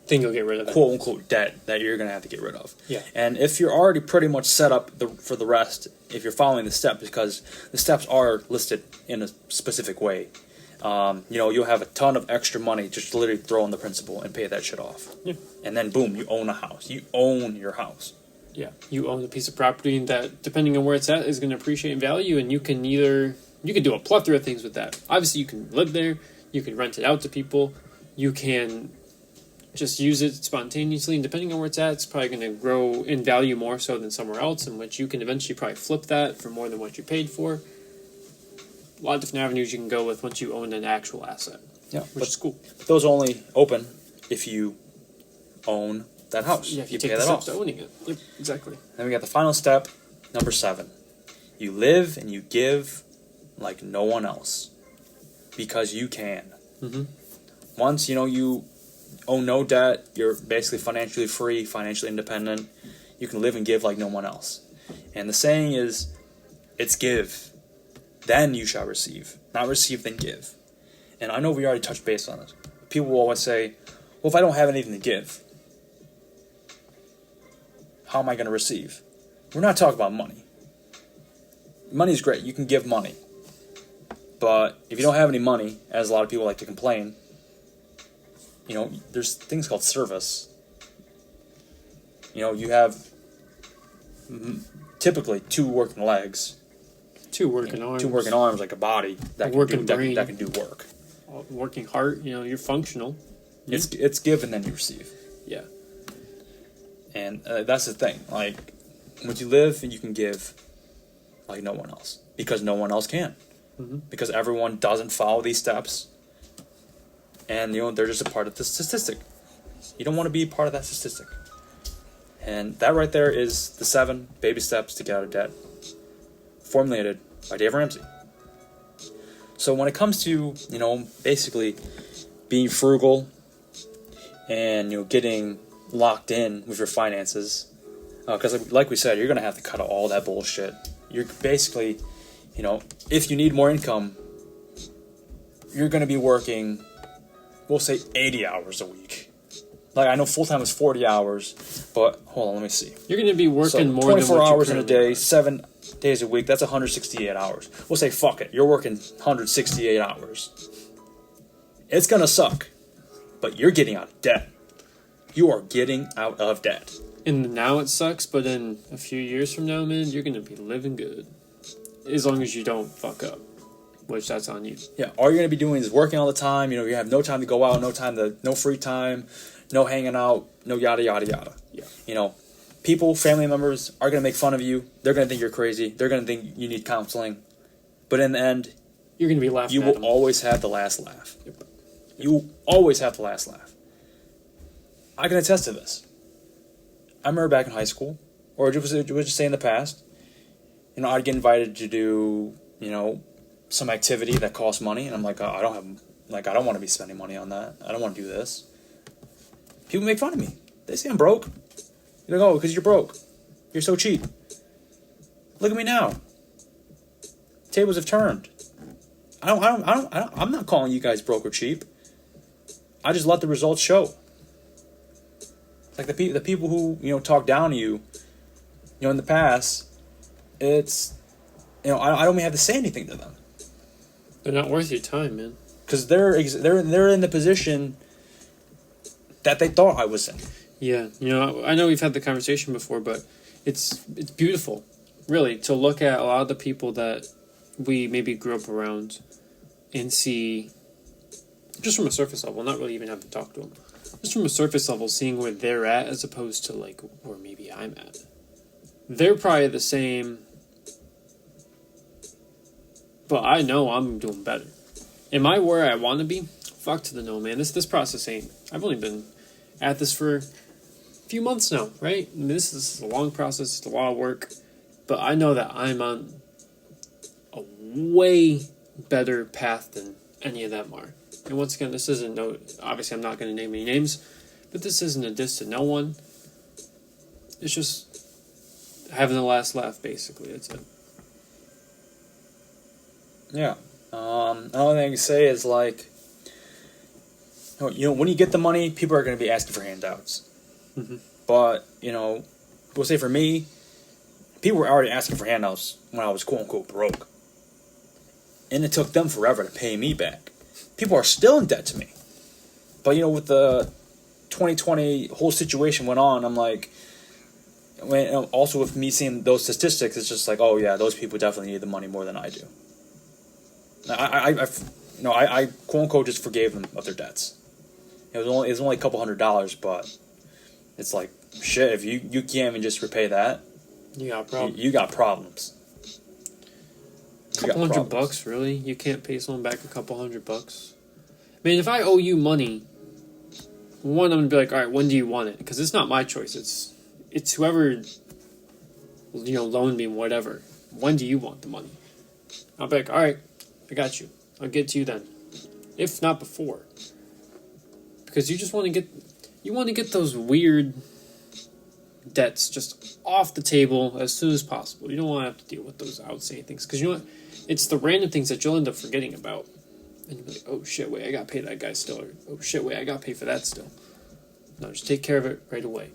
S1: thing you'll get rid of,
S2: quote unquote debt that you're gonna have to get rid of.
S1: Yeah,
S2: and if you're already pretty much set up for the rest, if you're following the steps, because the steps are listed in a specific way. You'll have a ton of extra money just to literally throw in the principal and pay that shit off.
S1: Yeah.
S2: And then boom, you own a house. You own your house.
S1: Yeah. You own a piece of property that, depending on where it's at, is going to appreciate in value, and you can do a plethora of things with that. Obviously, you can live there, you can rent it out to people, you can just use it spontaneously, and depending on where it's at, it's probably going to grow in value more so than somewhere else, in which you can eventually probably flip that for more than what you paid for. A lot of different avenues you can go with once you own an actual asset.
S2: Yeah,
S1: which is cool.
S2: Those only open if you own that house.
S1: Yeah, if you take the steps to owning it. Yep, exactly.
S2: Then we got the final step, number 7. You live and you give like no one else because you can.
S1: Mm-hmm.
S2: Once you own no debt, you're basically financially free, financially independent. You can live and give like no one else. And the saying is, it's give, then you shall receive. Not receive, then give. And I know we already touched base on this. People will always say, well, if I don't have anything to give, how am I going to receive? We're not talking about money. Money's great. You can give money. But if you don't have any money, as a lot of people like to complain, there's things called service. You have typically 2 working legs.
S1: 2 working arms.
S2: 2 working arms, like a body that can do work.
S1: Working heart, you're functional.
S2: It's give and then you receive.
S1: Yeah.
S2: And that's the thing. Like, when you live, you can give like no one else. Because no one else can.
S1: Mm-hmm.
S2: Because everyone doesn't follow these steps. And, they're just a part of the statistic. You don't want to be part of that statistic. And that right there is the 7 baby steps to get out of debt. Formulated by Dave Ramsey. So when it comes to, basically being frugal and, getting locked in with your finances, because like we said, you're going to have to cut out all that bullshit. You're basically, if you need more income, you're going to be working, we'll say 80 hours a week. Like, I know full-time is 40 hours, but hold on, let me see.
S1: You're going to be working more
S2: 24
S1: than what
S2: hours in a day,
S1: are.
S2: 7 days a week, that's 168 hours. We'll say, fuck it, you're working 168 hours. It's going to suck, but you're getting out of debt. You are getting out of debt.
S1: And now it sucks, but in a few years from now, man, you're going to be living good. As long as you don't fuck up, which that's on you.
S2: Yeah, all you're going to be doing is working all the time. You have no time to go out, no free time, no hanging out, no yada, yada, yada.
S1: Yeah.
S2: People, family members are going to make fun of you. They're going to think you're crazy. They're going to think you need counseling. But in the end,
S1: you're going to be laughing
S2: you
S1: at
S2: will
S1: them.
S2: always have the last laugh.
S1: Yep.
S2: You will always have the last laugh. I can attest to this. I remember back in high school, or just say in the past, I'd get invited to do, some activity that costs money, and I'm like, I don't want to be spending money on that. I don't want to do this. People make fun of me. They say I'm broke. You're like, oh, because you're broke. You're so cheap. Look at me now. Tables have turned. I'm not calling you guys broke or cheap. I just let the results show. Like the people who talk down to you, in the past, it's I don't even have to say anything to them.
S1: They're not worth your time, man.
S2: Because they're in the position that they thought I was in.
S1: Yeah, I know we've had the conversation before, but it's beautiful, really, to look at a lot of the people that we maybe grew up around and see just from a surface level, not really even having to talk to them. Just from a surface level, seeing where they're at as opposed to like where maybe I'm at. They're probably the same, but I know I'm doing better. Am I where I want to be? Fuck to the no, man. This process ain't. I've only been at this for a few months now, right? I mean, this is a long process. It's a lot of work, but I know that I'm on a way better path than any of them are. And once again, this isn't no. Obviously, I'm not going to name any names, but this isn't a diss to no one. It's just having the last laugh, basically. That's it.
S2: Yeah. Another thing I can say is like, when you get the money, people are going to be asking for handouts.
S1: Mm-hmm.
S2: But we'll say for me, people were already asking for handouts when I was quote unquote broke, and it took them forever to pay me back. People are still in debt to me. But with the 2020 whole situation went on, I'm like, also with me seeing those statistics, it's just like, oh yeah, those people definitely need the money more than I do. I quote unquote just forgave them of their debts. It was only a couple $100, but it's like shit. If you can't even just repay that,
S1: you got problems.
S2: You got problems.
S1: Couple $100, really? You can't pay someone back a couple $100? I mean, if I owe you money, one, I'm gonna be like, all right, when do you want it? Because it's not my choice. It's whoever loaned me whatever. When do you want the money? I'll be like, all right, I got you. I'll get to you then, if not before. Because you just want to get those weird debts just off the table as soon as possible. You don't want to have to deal with those outstanding things because you know what? It's the random things that you'll end up forgetting about. And you'll be like, oh shit, wait, I got to pay that guy still. Or, oh shit, wait, I got to pay for that still. No, just take care of it right away.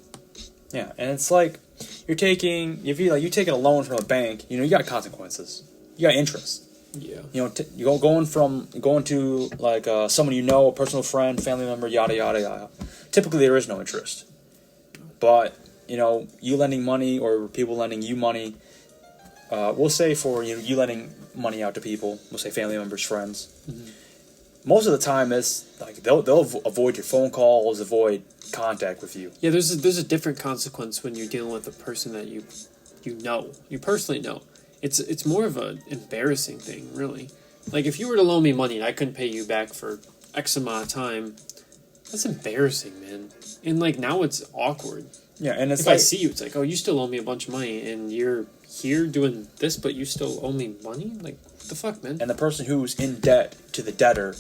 S2: Yeah, and it's like you're taking a loan from a bank. You got consequences. You got interest.
S1: Yeah.
S2: You going to like someone a personal friend, family member, yada yada yada. Typically, there is no interest. But you lending money or people lending you money. We'll say for you lending money out to people. We'll say family members, friends.
S1: Mm-hmm.
S2: Most of the time, it's like they'll avoid your phone calls, avoid contact with you.
S1: Yeah, there's a different consequence when you're dealing with a person that you personally know. It's more of an embarrassing thing, really. Like if you were to loan me money and I couldn't pay you back for X amount of time, that's embarrassing, man. And like now it's awkward.
S2: Yeah, and
S1: if I see you, it's like, oh, you still owe me a bunch of money, and you're here doing this, but you still owe me money? Like, what the fuck, man?
S2: And the person who's in debt to the debtor,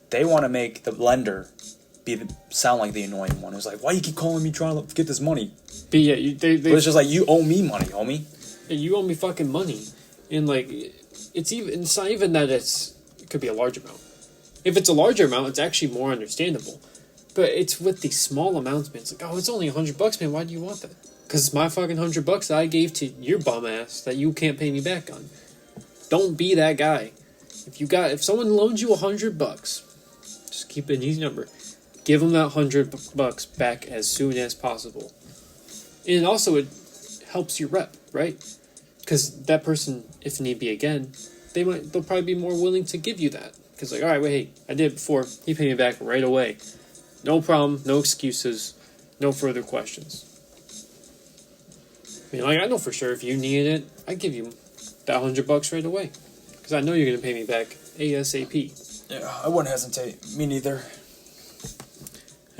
S2: they want to make the lender sound like the annoying one. It's like, why you keep calling me trying to get this money?
S1: But yeah, but
S2: it's just like, you owe me money, homie.
S1: You owe me fucking money, and like, it's not even that it could be a large amount. If it's a larger amount, it's actually more understandable. But it's with these small amounts, man. It's like, oh, it's only $100, man. Why do you want that? Because it's my fucking $100 that I gave to your bum ass that you can't pay me back on. Don't be that guy. If someone loans you $100, just keep an easy number. Give them that $100 back as soon as possible. And also, it helps your rep, right? Because that person, if need be again, they'll probably be more willing to give you that. Because like, all right, wait, hey, I did it before. He paid me back right away. No problem, no excuses, no further questions. I mean, like, I know for sure if you needed it, I'd give you that $100 right away. Because I know you're going to pay me back ASAP.
S2: Yeah, I wouldn't hesitate. Me neither.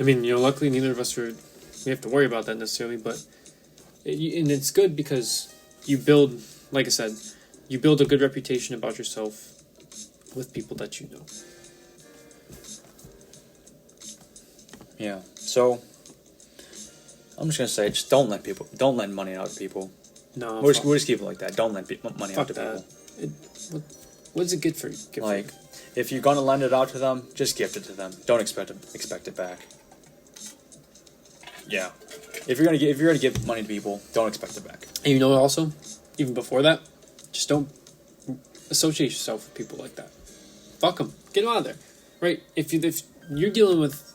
S1: I mean, luckily neither of us we have to worry about that necessarily, but and it's good because you build, like I said, you build a good reputation about yourself with people that you know.
S2: Yeah, so I'm just gonna say, just don't lend money out to people.
S1: No,
S2: we'll just keep it like that. Don't lend money out to people.
S1: What does it get for?
S2: If you're gonna lend it out to them, just gift it to them. Don't expect it back. Yeah, if you're gonna give money to people, don't expect it back.
S1: And also, even before that, just don't associate yourself with people like that. Fuck them. Get them out of there. Right? If you're dealing with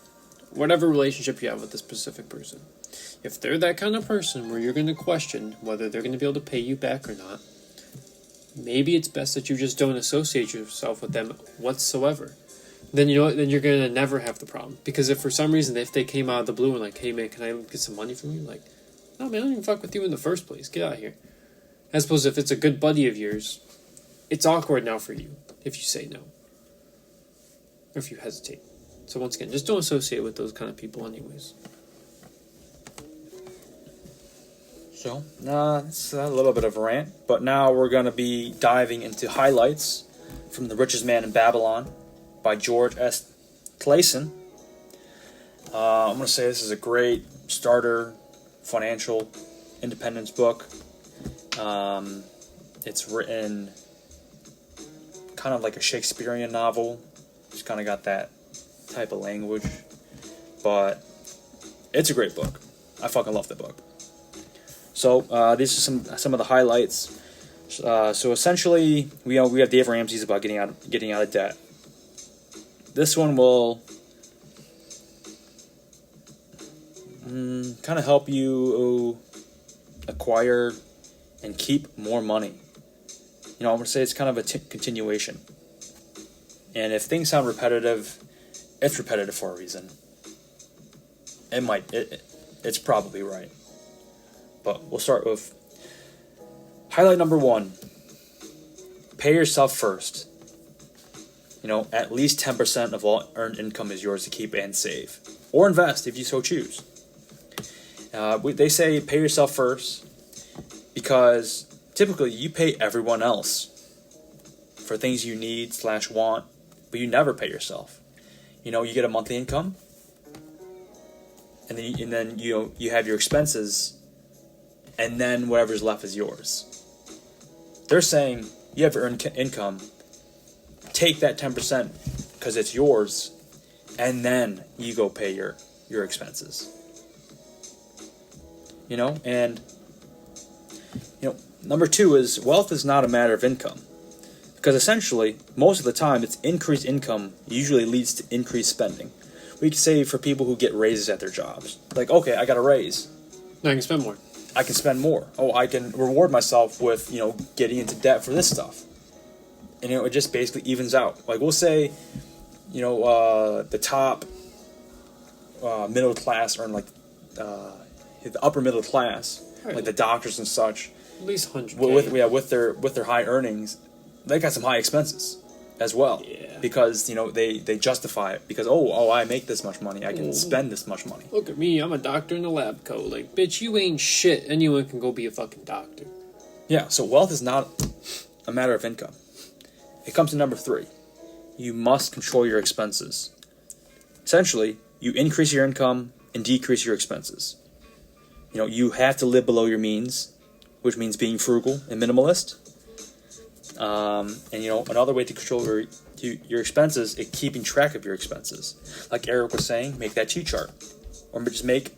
S1: whatever relationship you have with this specific person, if they're that kind of person where you're going to question whether they're going to be able to pay you back or not, maybe it's best that you just don't associate yourself with them whatsoever. then you know what? Then you're gonna never have the problem. Because if for some reason if they came out of the blue and like, hey man, can I get some money from you? Like, no man, I don't even fuck with you in the first place. Get out of here. As opposed to if it's a good buddy of yours, it's awkward now for you if you say no. Or if you hesitate. So once again, just don't associate with those kind of people anyways.
S2: So, it's a little bit of a rant, but now we're going to be diving into highlights from The Richest Man in Babylon by George S. Clason. I'm going to say this is a great starter financial independence book. It's written kind of like a Shakespearean novel. It's kind of got that type of language, but it's a great book. I fucking love the book. So these are some of the highlights. So essentially, we have Dave Ramsey's about getting out of debt. This one will kind of help you acquire and keep more money. I'm going to say it's kind of a continuation. And if things sound repetitive, it's repetitive for a reason. It's probably right. But we'll start with highlight number 1. Pay yourself first. At least 10% of all earned income is yours to keep and save. Or invest if you so choose. They say pay yourself first because typically you pay everyone else for things you need / want, but you never pay yourself. You get a monthly income, and then you have your expenses, and then whatever's left is yours. They're saying you have earned income, take that 10% because it's yours, and then you go pay your expenses. And number 2 is wealth is not a matter of income. Because essentially, most of the time, it's increased income usually leads to increased spending. We can say for people who get raises at their jobs. Like, okay, I got a raise.
S1: Now I can spend more.
S2: I can spend more. Oh, I can reward myself with, getting into debt for this stuff. And, it just basically evens out. Like, we'll say, the top middle class earn, like, the upper middle class, right, like the doctors and such.
S1: At least $100K.
S2: With their high earnings, they got some high expenses as well.
S1: Yeah.
S2: Because, they justify it. Because, I make this much money. I can spend this much money.
S1: Look at me. I'm a doctor in a lab coat. Like, bitch, you ain't shit. Anyone can go be a fucking doctor.
S2: Yeah, so wealth is not a matter of income. It comes to number 3. You must control your expenses. Essentially, you increase your income and decrease your expenses. You have to live below your means, which means being frugal and minimalist. And another way to control your expenses is keeping track of your expenses. Like Eric was saying, make that T-chart, or just make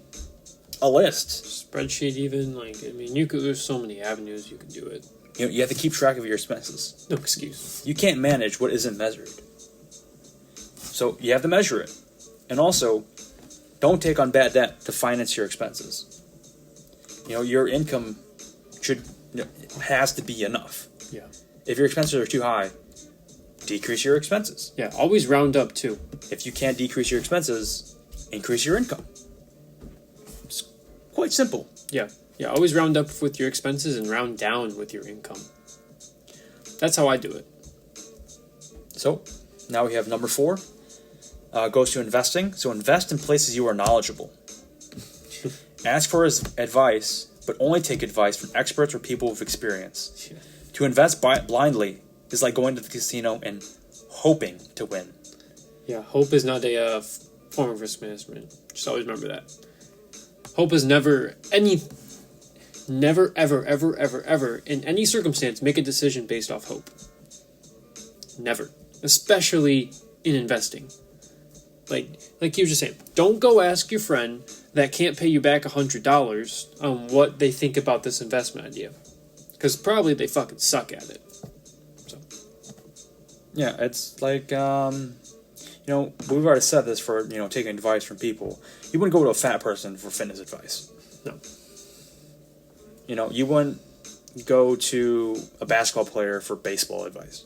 S2: a list.
S1: Spreadsheet, even there's so many avenues you can do it.
S2: You have to keep track of your expenses.
S1: No excuse.
S2: You can't manage what isn't measured, so you have to measure it, and also don't take on bad debt to finance your expenses. Your income has to be enough.
S1: Yeah.
S2: If your expenses are too high, decrease your expenses.
S1: Yeah, always round up too.
S2: If you can't decrease your expenses, increase your income. It's quite simple.
S1: Yeah, always round up with your expenses and round down with your income. That's how I do it.
S2: So, now we have number 4. Goes to investing. So invest in places you are knowledgeable. Ask for his advice, but only take advice from experts or people with experience.
S1: Yeah.
S2: To invest blindly is like going to the casino and hoping to win.
S1: Yeah, hope is not a form of risk management. Just always remember that. Hope is never, ever, in any circumstance, make a decision based off hope. Never. Especially in investing. Like you were just saying, don't go ask your friend that can't pay you back $100 on what they think about this investment idea. Because probably they fucking suck at it. So.
S2: Yeah, it's like, we've already said this for, taking advice from people. You wouldn't go to a fat person for fitness advice.
S1: No.
S2: You wouldn't go to a basketball player for baseball advice.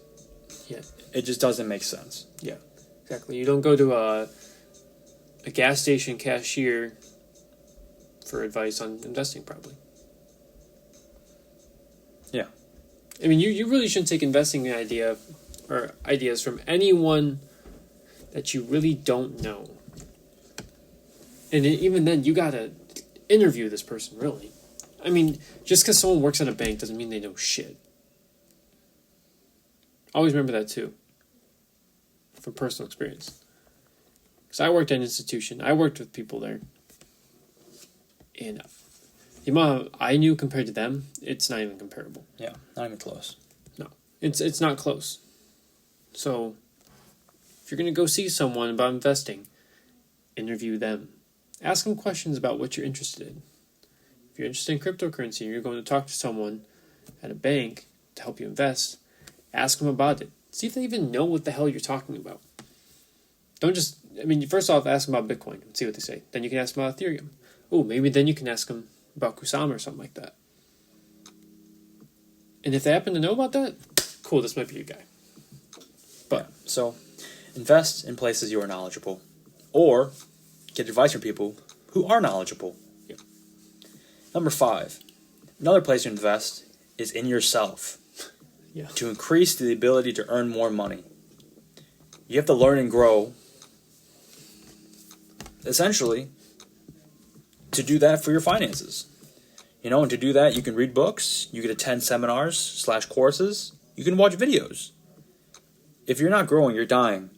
S1: Yeah.
S2: It just doesn't make sense.
S1: Yeah. Exactly. You don't go to a gas station cashier for advice on investing, probably.
S2: Yeah.
S1: I mean, you really shouldn't take investing ideas from anyone that you really don't know. And even then, you gotta interview this person, really. I mean, just because someone works at a bank doesn't mean they know shit. Always remember that, too. From personal experience. Because I worked at an institution. I worked with people there. And the amount I knew compared to them, it's not even comparable.
S2: Yeah, not even close.
S1: No, it's not close. So, if you're going to go see someone about investing, interview them. Ask them questions about what you're interested in. If you're interested in cryptocurrency and you're going to talk to someone at a bank to help you invest, ask them about it. See if they even know what the hell you're talking about. Don't just, first off, ask them about Bitcoin and see what they say. Then you can ask them about Ethereum. Oh, maybe then you can ask them about Kusama or something like that. And if they happen to know about that, cool, this might be your guy. But
S2: so, invest in places you are knowledgeable, or get advice from people who are knowledgeable.
S1: Yeah.
S2: Number 5, another place to invest is in yourself.
S1: Yeah.
S2: To increase the ability to earn more money. You have to learn and grow, essentially, to do that for your finances. And to do that, you can read books, you can attend seminars / courses, you can watch videos. If you're not growing, you're dying.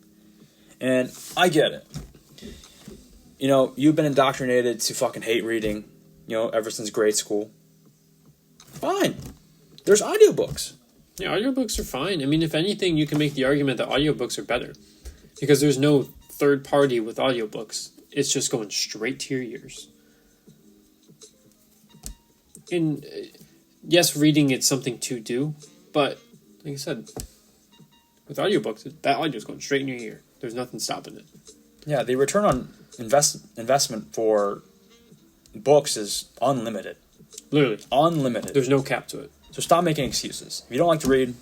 S2: And I get it. You've been indoctrinated to fucking hate reading, ever since grade school. Fine. There's audiobooks.
S1: Yeah, audiobooks are fine. If anything, you can make the argument that audiobooks are better. Because there's no third party with audiobooks. It's just going straight to your ears. And yes, reading it's something to do, but like I said, with audiobooks, that audio is going straight in your ear. There's nothing stopping it.
S2: Yeah, the return on investment for books is unlimited.
S1: Literally.
S2: Unlimited.
S1: There's no cap to it.
S2: So stop making excuses. If you don't like to read,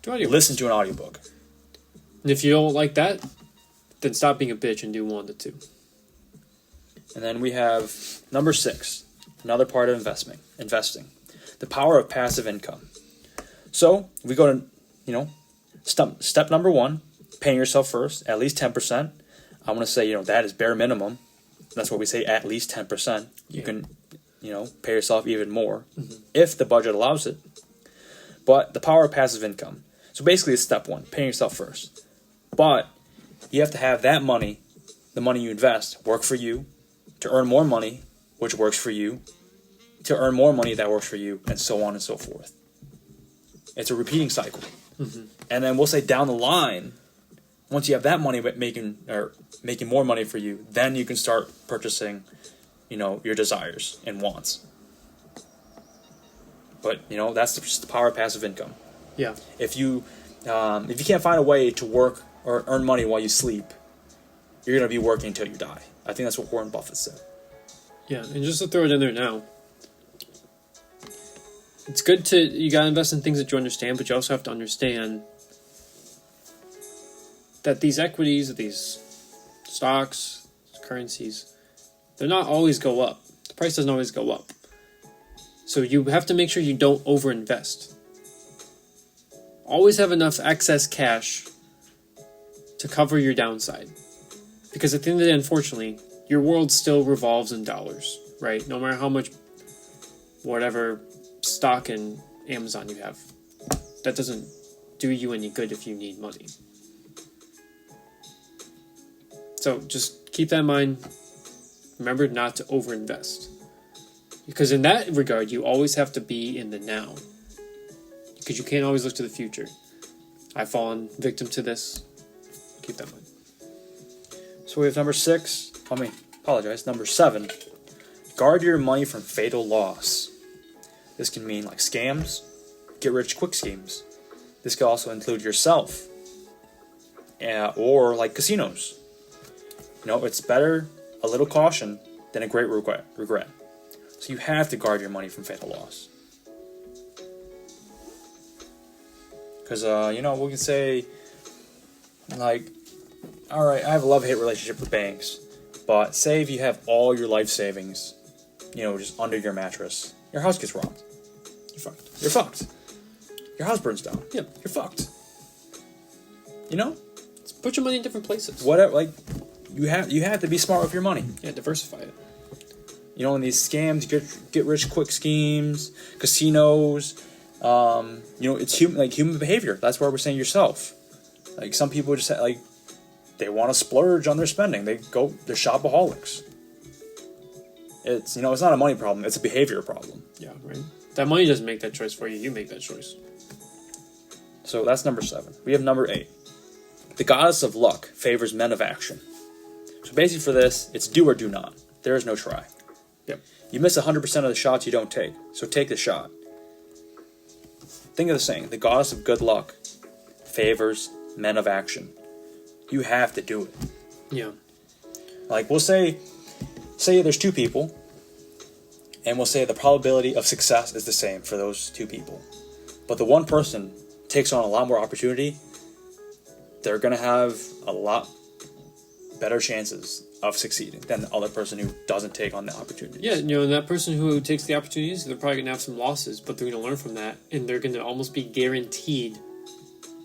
S2: listen to an audiobook.
S1: And if you don't like that, then stop being a bitch and do 1 to 2.
S2: And then we have number 6, another part of investing. The power of passive income. So we go to, step number 1, paying yourself first, at least 10%. I want to say, that is bare minimum. That's what we say, at least 10%. You can, pay yourself even more if the budget allows it. But the power of passive income. So basically it's step 1, paying yourself first. But you have to have that money, the money you invest, work for you, to earn more money, which works for you, to earn more money that works for you, and so on and so forth. It's a repeating cycle.
S1: Mm-hmm.
S2: And then we'll say down the line, once you have that money making more money for you, then you can start purchasing, your desires and wants. But that's just the power of passive income.
S1: Yeah.
S2: If you can't find a way to work or earn money while you sleep, you're gonna be working until you die. I think that's what Warren Buffett said.
S1: Yeah, and just to throw it in there now, it's good you gotta invest in things that you understand, but you also have to understand that these equities, these stocks, currencies, they're not always go up. The price doesn't always go up. So you have to make sure you don't overinvest. Always have enough excess cash to cover your downside. Because at the end of the day, unfortunately, your world still revolves in dollars, right? No matter how much, whatever stock in Amazon you have, that doesn't do you any good if you need money. So just keep that in mind. Remember not to overinvest. Because in that regard, you always have to be in the now. Because you can't always look to the future. I've fallen victim to this. Keep that in mind.
S2: So we have number 7. Guard your money from fatal loss. This can mean like scams, get-rich-quick schemes. This could also include yourself. Or like casinos. It's better a little caution than a great regret. So you have to guard your money from fatal loss. Because, we can say, like, all right, I have a love-hate relationship with banks, but say if you have all your life savings, just under your mattress, your house gets robbed.
S1: You're fucked.
S2: You're fucked. Your house burns down.
S1: Yep.
S2: You're fucked.
S1: Just put your money in different places.
S2: Whatever, you have to be smart with your money.
S1: Yeah, diversify it.
S2: In these scams, get rich quick schemes, casinos, it's human behavior. That's why we're saying yourself. Like some people just they want to splurge on their spending. They're shopaholics. It's it's not a money problem. It's a behavior problem.
S1: Yeah, right. That money doesn't make that choice for you. You make that choice.
S2: So that's number 7. We have number 8. The goddess of luck favors men of action. So basically for this, it's do or do not. There is no try.
S1: Yep.
S2: You miss 100% of the shots you don't take. So take the shot. Think of the saying, the goddess of good luck favors men of action. You have to do it.
S1: Yeah.
S2: We'll say there's 2 people, and we'll say the probability of success is the same for those 2 people. But the one person takes on a lot more opportunity, they're going to have a lot better chances of succeeding than the other person who doesn't take on the opportunities.
S1: Yeah, and that person who takes the opportunities, they're probably going to have some losses, but they're going to learn from that, and they're going to almost be guaranteed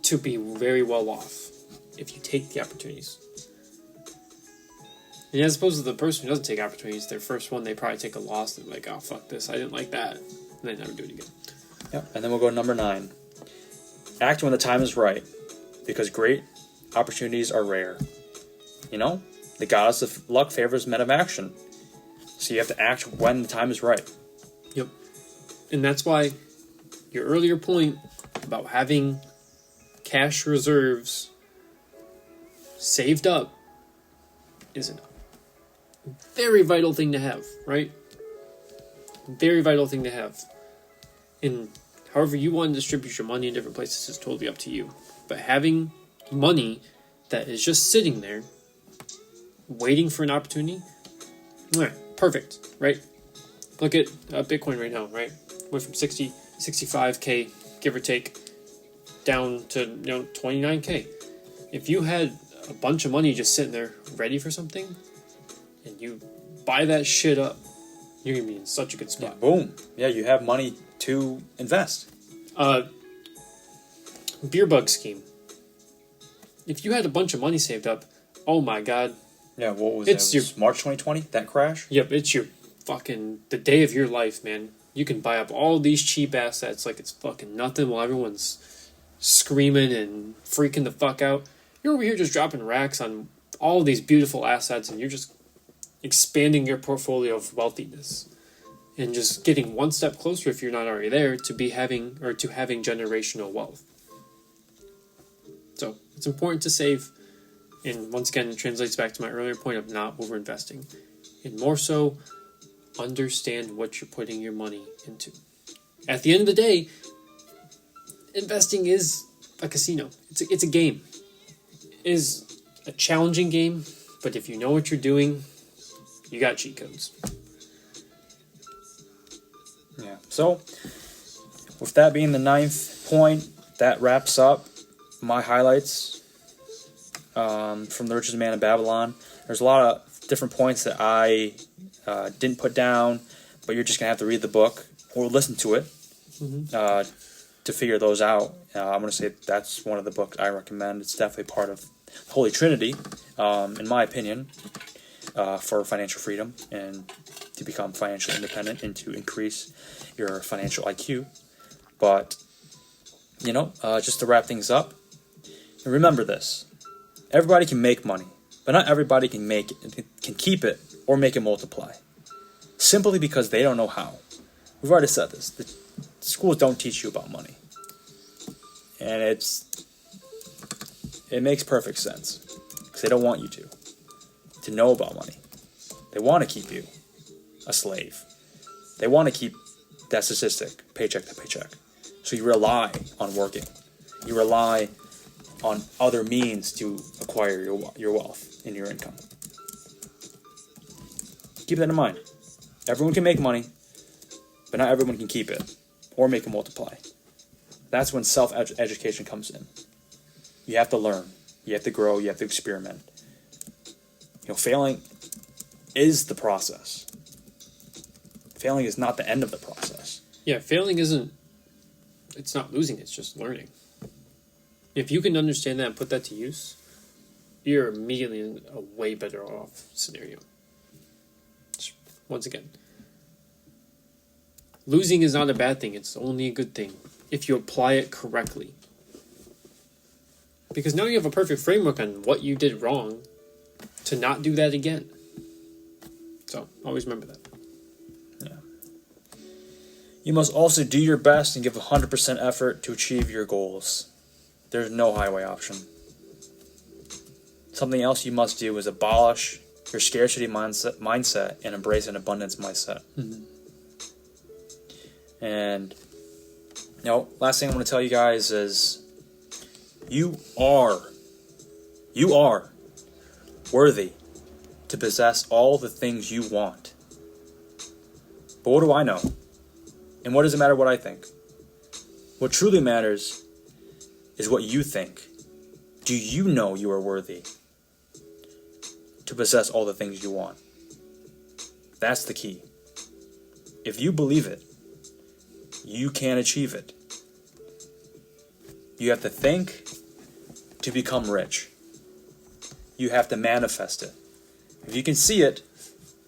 S1: to be very well off if you take the opportunities. And as opposed to the person who doesn't take opportunities, their first one, they probably take a loss. They're like, oh, fuck this, I didn't like that. And they never do it again.
S2: Yep. And then we'll go to number 9. Act when the time is right, because great opportunities are rare. The goddess of luck favors men of action. So you have to act when the time is right.
S1: Yep. And that's why your earlier point about having cash reserves saved up is a very vital thing to have, right? Very vital thing to have. And however you want to distribute your money in different places is totally up to you. But having money that is just sitting there waiting for an opportunity, perfect, right? Look at Bitcoin right now, right? Went from 65K, give or take, down to 29K. If you had a bunch of money just sitting there ready for something, and you buy that shit up, you're gonna be in such a good spot.
S2: Yeah, boom. Yeah, you have money to invest.
S1: Beer bug scheme. If you had a bunch of money saved up, oh my god.
S2: Yeah, what was it? It was March 2020, that crash?
S1: Yep, it's your fucking, the day of your life, man. You can buy up all these cheap assets like it's fucking nothing while everyone's screaming and freaking the fuck out. You're over here just dropping racks on all these beautiful assets, and you're just expanding your portfolio of wealthiness and just getting one step closer, if you're not already there, to having generational wealth. So it's important to save, and once again, it translates back to my earlier point of not over-investing, and more so, understand what you're putting your money into. At the end of the day, investing is a casino. It's a game. It is a challenging game, but if you know what you're doing, you got cheat codes.
S2: Yeah. So, with that being the 9th point, that wraps up my highlights from The Richest Man in Babylon. There's a lot of different points that I didn't put down, but you're just going to have to read the book or listen to it to figure those out. I'm going to say that's one of the books I recommend. It's definitely part of the Holy Trinity, in my opinion, for financial freedom and to become financially independent and to increase your financial IQ. But, just to wrap things up, remember this. Everybody can make money, but not everybody can keep it or make it multiply. Simply because they don't know how. We've already said this. The schools don't teach you about money. And it makes perfect sense. Because they don't want you to know about money. They want to keep you a slave. They want to keep that statistic paycheck to paycheck. So you rely on working. You rely on other means to acquire your wealth and your income. Keep that in mind. Everyone can make money, but not everyone can keep it or make it multiply. That's when self-education comes in. You have to learn. You have to grow. You have to experiment. Failing is the process. Failing is not the end of the process.
S1: Yeah, failing it's not losing, it's just learning. If you can understand that and put that to use, you're immediately in a way better off scenario. Once again, losing is not a bad thing, it's only a good thing if you apply it correctly. Because now you have a perfect framework on what you did wrong to not do that again. So, always remember that.
S2: Yeah. You must also do your best and give 100% effort to achieve your goals. There's no highway option. Something else you must do is abolish your scarcity mindset and embrace an abundance mindset.
S1: Mm-hmm.
S2: And, last thing I'm going to tell you guys is you are worthy to possess all the things you want. But what do I know? And what does it matter what I think? What truly matters is what you think. Do you know you are worthy to possess all the things you want? That's the key. If you believe it, you can achieve it. You have to think to become rich. You have to manifest it. If you can see it,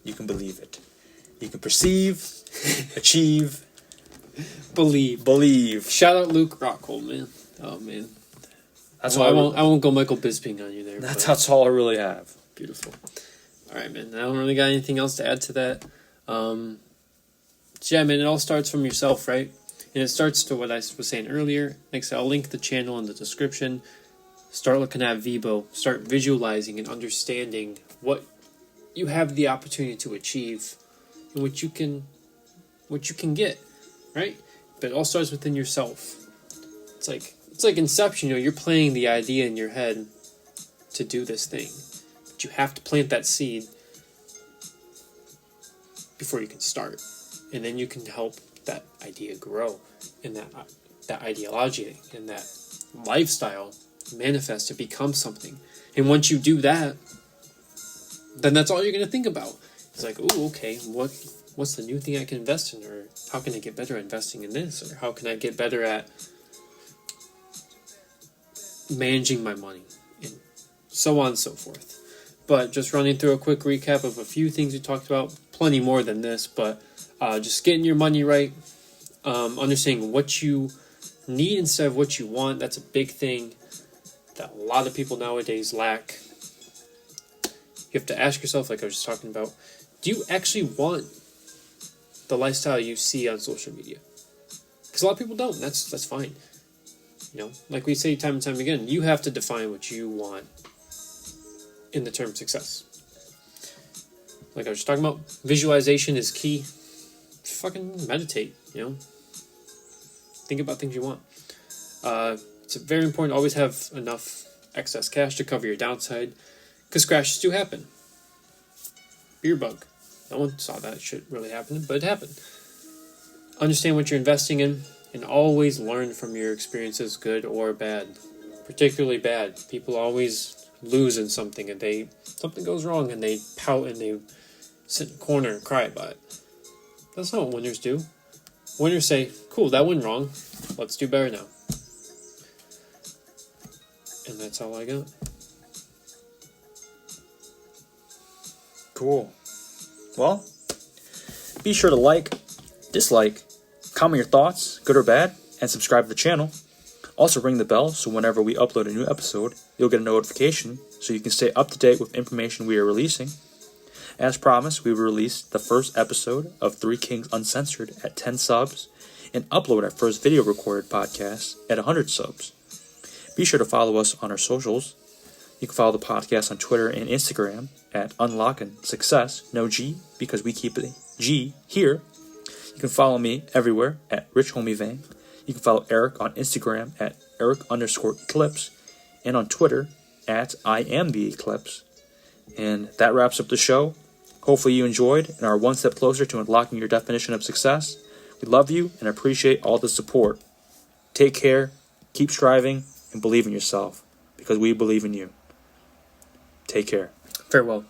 S2: you can believe it. You can perceive, achieve, believe.
S1: Shout out Luke Rockhold, man. Oh man,
S2: That's
S1: I won't go Michael Bisping on you there.
S2: That's all I really have.
S1: Beautiful. All right, man. I don't really got anything else to add to that. So yeah, man. It all starts from yourself, right? And it starts to what I was saying earlier. Like I said, I'll link the channel in the description. Start looking at Vybo. Start visualizing and understanding what you have the opportunity to achieve and what you can get, right? But it all starts within yourself. It's like Inception. You're playing the idea in your head to do this thing, but you have to plant that seed before you can start, and then you can help that idea grow, and that ideology and that lifestyle manifest to become something. And once you do that, then that's all you're going to think about. It's like, oh, okay, what's the new thing I can invest in, or how can I get better at investing in this, or how can I get better at managing my money, and so on and so forth. But just running through a quick recap of a few things we talked about, plenty more than this, but just getting your money right, understanding what you need instead of what you want. That's a big thing that a lot of people nowadays lack. You have to ask yourself, like I was just talking about, do you actually want the lifestyle you see on social media? Because a lot of people don't. That's fine. Like we say time and time again, you have to define what you want in the term success. Like I was just talking about, visualization is key. Fucking meditate, Think about things you want. It's very important to always have enough excess cash to cover your downside, because crashes do happen. Beer bug. No one saw that shit really happen, but it happened. Understand what you're investing in, and always learn from your experiences, good or bad. Particularly bad. People always lose in something, and something goes wrong, and they pout and they sit in a corner and cry about it. That's not what winners do. Winners say, cool, that went wrong. Let's do better now. And that's all I got.
S2: Cool. Well, be sure to like, dislike, comment your thoughts, good or bad, and subscribe to the channel. Also ring the bell so whenever we upload a new episode, you'll get a notification so you can stay up to date with information we are releasing. As promised, we will release the first episode of Three Kings Uncensored at 10 subs and upload our first video recorded podcast at 100 subs. Be sure to follow us on our socials. You can follow the podcast on Twitter and Instagram at Unlocking Success, no G, because we keep it G here. You can follow me everywhere at RichHomieVang. You can follow Eric on Instagram at Eric_Eclipse and on Twitter at IamTheEclipse. And that wraps up the show. Hopefully you enjoyed and are one step closer to unlocking your definition of success. We love you and appreciate all the support. Take care, keep striving, and believe in yourself, because we believe in you. Take care.
S1: Farewell.